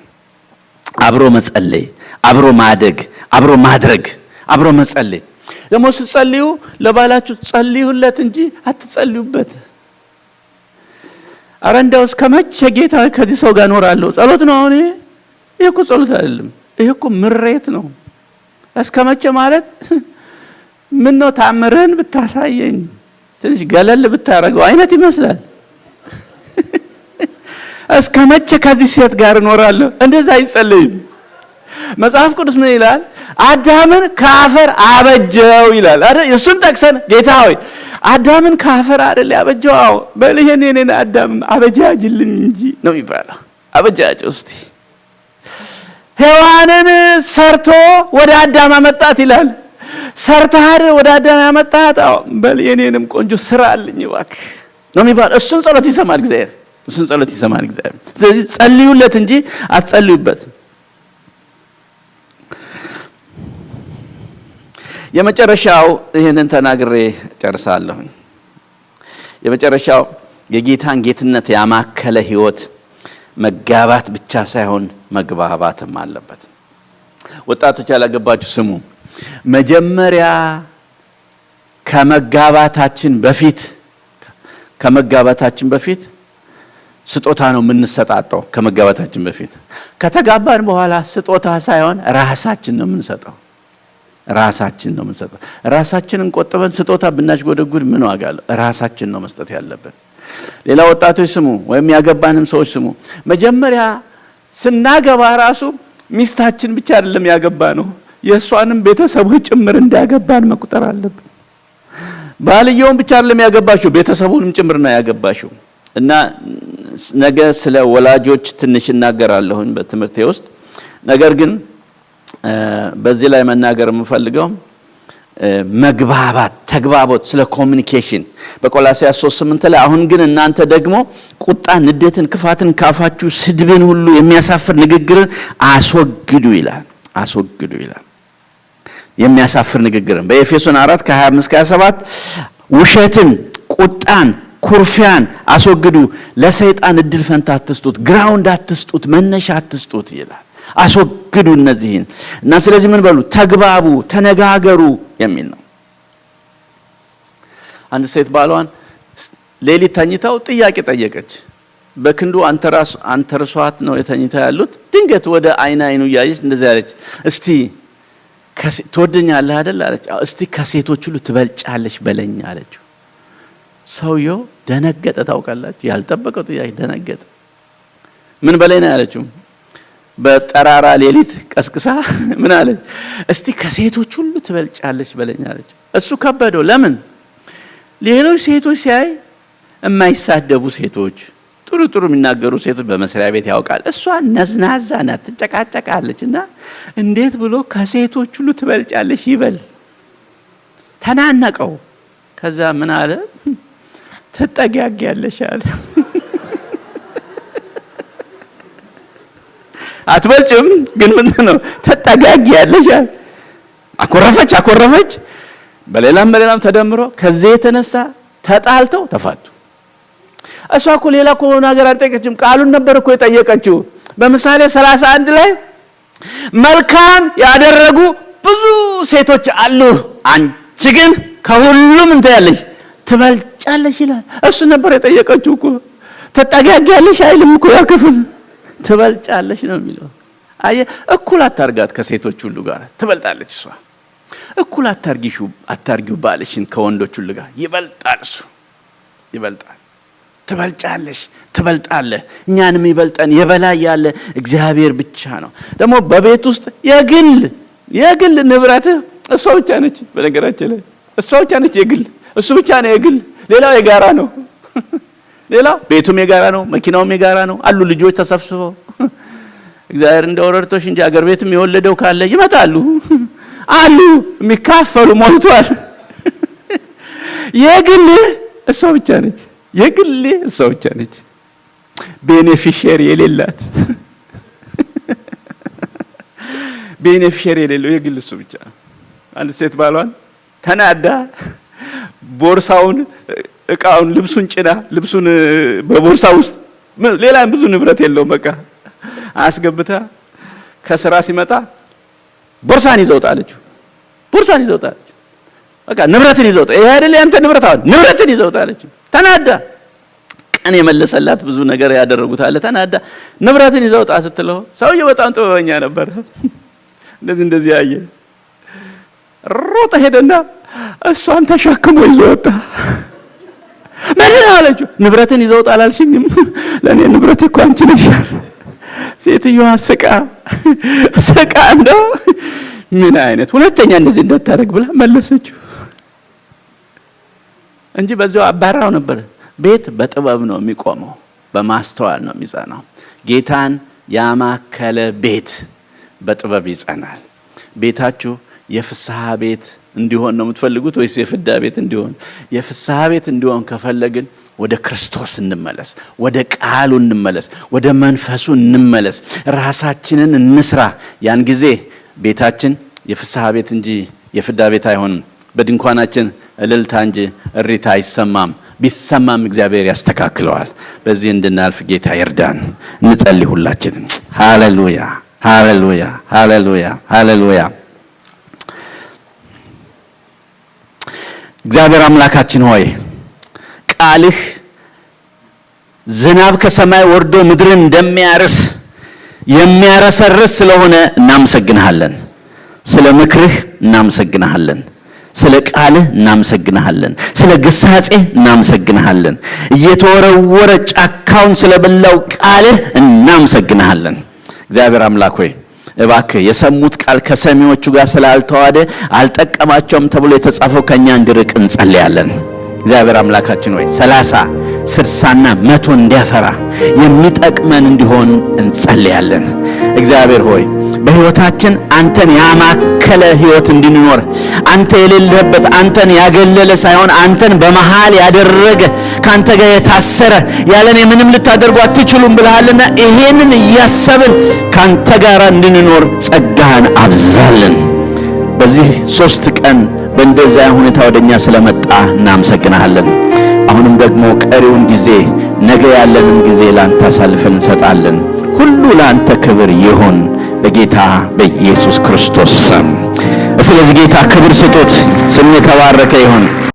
አብሮ መጸለይ፣ አብሮ ማደግ፣ አብሮ ማድረግ፣ አብሮ መጸለይ። ደግሞ ስትጸልዩ ለባላችሁ ጸልዩለት እንጂ አትጸልዩበት። ኧረ እንደው እስከመቼ ጌታ ከዚህ ሰው ጋር እኖራለሁ? ጸሎት ነው አሁን ይሄ እኮ ጸሎት አይደለም። ይሄ እኮ ምሬት ነው። እስከመቼ ማለት ምን ነው ታምረን ብታሳየኝ ትንሽ ገለል ብታረገው አይነት ይመስላል። እስከመቼ ከዚህ ሴት ጋር እኖራለሁ? እንደዛ አይጸልይም። መጽሐፍ ቅዱስ ምን ይላል? አዳምን ከአፈር አበጀው ይላል አይደል? እሱን ጠቅሰን ጌታ ሆይ አዳምን ከአፈር አይደል ያበጀው? በልሄን የኔን አዳም አበጃጅልኝ እንጂ ነው የሚባለው። አበጃጅ እስቲ ሔዋንን ሰርቶ ወደ አዳም አመጣት ይላል። ሰርተሃል ወደ አዳም ያመጣት? አዎ በል የኔንም ቆንጆ ስራልኝ እባክህ ነው የሚባለው። እሱን ጸሎት ይሰማል እግዚአብሔር። እሱን ጸሎት ይሰማል እግዚአብሔር። ስለዚህ ጸልዩለት እንጂ አትጸልዩበት። የመጨረሻው ይሄንን ተናግሬ ጨርሳለሁ። የመጨረሻው የጌታን ጌትነት ያማከለ ህይወት መጋባት ብቻ ሳይሆን መግባባትም አለበት። ወጣቶች ያላገባችሁ ስሙ። መጀመሪያ ከመጋባታችን በፊት ስጦታ ነው የምንሰጣጣው። ከመጋባታችን በፊት ከተጋባን በኋላ ስጦታ ሳይሆን ራሳችን ነው የምንሰጠው። ራሳችንን ቆጥበን ስጦታ ብናሽጎደጉድ ምን ዋጋ አለው? ራሳችን ነው መስጠት ያለብን። ሌላ ወጣቶች ስሙ፣ ወይም ያገባንም ሰዎች ስሙ። መጀመሪያ ስናገባ ራሱ ሚስታችን ብቻ አይደለም ያገባ ነው፣ የእሷንም ቤተሰቦች ጭምር እንዳገባን መቁጠር አለብን። ባልየውን ብቻ አይደለም ያገባሽው፣ ቤተሰቡንም ጭምር ነው ያገባሽው። እና ነገ ስለ ወላጆች ትንሽ እናገራለሁኝ በትምህርቴ ውስጥ። ነገር ግን በዚህ ላይ መናገር የምፈልገው ተግባቦት፣ ስለ ኮሚኒኬሽን በቆላስይስ 3:8 ላይ አሁን ግን እናንተ ደግሞ ቁጣን፣ ንዴትን፣ ክፋትን፣ ካፋችሁ ስድብን ሁሉ የሚያሳፍር ንግግርን አስወግዱ ይላል። የሚያሳፍር ንግግርን በኤፌሶን 4:25-27 ውሸትን፣ ቁጣን፣ ኩርፊያን አስወግዱ፣ ለሰይጣን እድል ፈንታ አትስጡት፣ ግራውንድ አትስጡት፣ መነሻ አትስጡት ይላል። አስወግዱ እነዚህን እና ስለዚህ ምን በሉ? ተግባቡ፣ ተነጋገሩ የሚል ነው። አንድ ሴት ባሏን ሌሊት ተኝታው ጥያቄ ጠየቀች። በክንዱ አንተርሷት ነው የተኝታ ያሉት። ድንገት ወደ አይኑ እያየች እንደዚህ አለች፣ እስቲ ትወደኛለህ አይደል አለች። እስቲ ከሴቶች ሁሉ ትበልጫለሽ በለኝ አለችው። ሰውየው ደነገጠ። ታውቃላችሁ፣ ያልጠበቀው ጥያቄ ደነገጠ። ምን በለኝ ነው ያለችው? በጠራራ ሌሊት ቀስቅሳ ምን አለች? እስቲ ከሴቶች ሁሉ ትበልጫለሽ በለኝ አለች። እሱ ከበደው። ለምን? ሌሎች ሴቶች ሲያይ የማይሳደቡ ሴቶች፣ ጥሩ የሚናገሩ ሴቶች በመስሪያ ቤት ያውቃል። እሷ ነዝናዛ ናት፣ ትጨቃጨቃለችና እንዴት ብሎ ከሴቶች ሁሉ ትበልጫለሽ ይበል? ተናነቀው። ከዛ ምን አለ? ትጠጋጊያለሽ አለ። አትበልጭም ግን ምንድነው? ትጠጋጊያለሽ አለ። አኮረፈች። በሌላም ተደምሮ ከዚህ የተነሳ ተጣልተው ተፋቱ። እሷ እኮ ሌላ እኮ ነገር አልጠየቀችም፣ ቃሉን ነበር እኮ የጠየቀችው። በምሳሌ 31 ላይ መልካም ያደረጉ ብዙ ሴቶች አሉ፣ አንቺ ግን ከሁሉም እንታያለሽ ትበልጫለሽ ይላል። እሱ ነበር የጠየቀችው እኮ። ትጠጋጊያለሽ አይልም እኮ ያ ክፍል፣ ትበልጫለሽ ነው የሚለው። አየህ፣ እኩል አታርጋት ከሴቶች ሁሉ ጋር፣ ትበልጣለች እሷ። እኩል አታርጊው ባልሽን ከወንዶች ሁሉ ጋር፣ ይበልጣል እሱ፣ ይበልጣል። ትበልጫለሽ፣ ትበልጣለህ። እኛንም ይበልጠን የበላይ ያለ እግዚአብሔር ብቻ ነው። ደግሞ በቤት ውስጥ የግል ንብረትህ እሷ ብቻ ነች። በነገራችን ላይ እሷ ብቻ ነች የግል፣ እሱ ብቻ ነው የግል። ሌላው የጋራ ነው። ሌላው ቤቱም የጋራ ነው፣ መኪናውም የጋራ ነው። አሉ ልጆች ተሰብስበው እግዚአብሔር እንደወረርቶሽ እንጂ አገር ቤትም የወለደው ካለ ይመጣሉ አሉ፣ የሚካፈሉ ሞልቷል። የግል እሷ ብቻ ነች፣ የግል እሷ ብቻ ነች። ቤኔፊሻሪ የሌላት ቤኔፊሻሪ የሌለው የግል እሱ ብቻ ነው። አንድ ሴት ባሏን ተናዳ ቦርሳውን፣ እቃውን፣ ልብሱን ጭና ልብሱን በቦርሳ ውስጥ ሌላም ብዙ ንብረት የለውም በቃ አስገብታ ከስራ ሲመጣ ቦርሳን ይዘውጣለች። በቃ ንብረትን ይዘውጣ። ይሄ አይደል ያንተ ንብረት? አሁን ንብረትን ይዘውጣለች። ተናዳ ቀን የመለሰላት ብዙ ነገር ያደረጉት አለ። ተናዳ ንብረትን ይዘው ጣ ስትለው ሰውዬው በጣም ጥበበኛ ነበር። እንደዚህ ያየ ሮጠ ሄደና እሷን ተሸክሞ ይዞ ወጣ። ምን አለችው? ንብረትን ይዘው ጣ አላልሽኝም? ለኔ ንብረቴ እኮ አንቺ ነሽ። ሴትዮዋ ስቃ እንደው ምን አይነት ሁለተኛ እንደዚህ እንዳታረግ ብላ መለሰችው እንጂ በዚያው አባራው ነበር። ቤት በጥበብ ነው የሚቆመው፣ በማስተዋል ነው የሚጸናው። ጌታን ያማከለ ቤት በጥበብ ይጸናል። ቤታችሁ የፍስሐ ቤት እንዲሆን ነው የምትፈልጉት ወይስ የፍዳ ቤት እንዲሆን? የፍስሐ ቤት እንዲሆን ከፈለግን ወደ ክርስቶስ እንመለስ፣ ወደ ቃሉ እንመለስ፣ ወደ መንፈሱ እንመለስ፣ ራሳችንን እንስራ። ያን ጊዜ ቤታችን የፍስሐ ቤት እንጂ የፍዳ ቤት አይሆንም። በድንኳናችን እልልታ እንጂ እሪታ አይሰማም። ቢሰማም እግዚአብሔር ያስተካክለዋል። በዚህ እንድናልፍ ጌታ ይርዳን። እንጸልይ ሁላችን። ሃሌሉያ ሃሌሉያ ሃሌሉያ ሃሌሉያ። እግዚአብሔር አምላካችን ሆይ ቃልህ ዝናብ ከሰማይ ወርዶ ምድርን እንደሚያርስ የሚያረሰርስ ስለሆነ እናመሰግንሃለን። ስለ ምክርህ እናመሰግንሃለን። ስለ ቃልህ እናመሰግንሃለን። ስለ ግሳጼ እናመሰግንሃለን። እየተወረወረ ጫካውን ስለበላው ቃልህ እናመሰግንሃለን። እግዚአብሔር አምላክ ሆይ እባክህ የሰሙት ቃል ከሰሚዎቹ ጋር ስላልተዋደ አልጠቀማቸውም ተብሎ የተጻፈው ከኛ እንዲርቅ እንጸልያለን። እግዚአብሔር አምላካችን ሆይ 30 60ና 100 እንዲያፈራ የሚጠቅመን እንዲሆን እንጸልያለን። እግዚአብሔር ሆይ በህይወታችን አንተን ያማከለ ህይወት እንድንኖር፣ አንተ የሌለበት አንተን ያገለለ ሳይሆን አንተን በመሃል ያደረገ ካንተ ጋር የታሰረ ያለኔ ምንም ልታደርጉ አትችሉም ብለሃልና ይሄንን እያሰብን ካንተ ጋር እንድንኖር ጸጋህን አብዛልን። በዚህ 3 ቀን በእንደዚያ ሁኔታ ወደኛ ስለመጣ እናመሰግናለን። አሁንም ደግሞ ቀሪውን ጊዜ ነገ ያለንን ጊዜ ላንተ አሳልፈን እንሰጣለን። ሁሉ ላንተ ክብር ይሁን በጌታ በኢየሱስ ክርስቶስ ስም። ስለዚህ ጌታ ክብር ስጡት። ስሙ የተባረከ ይሁን።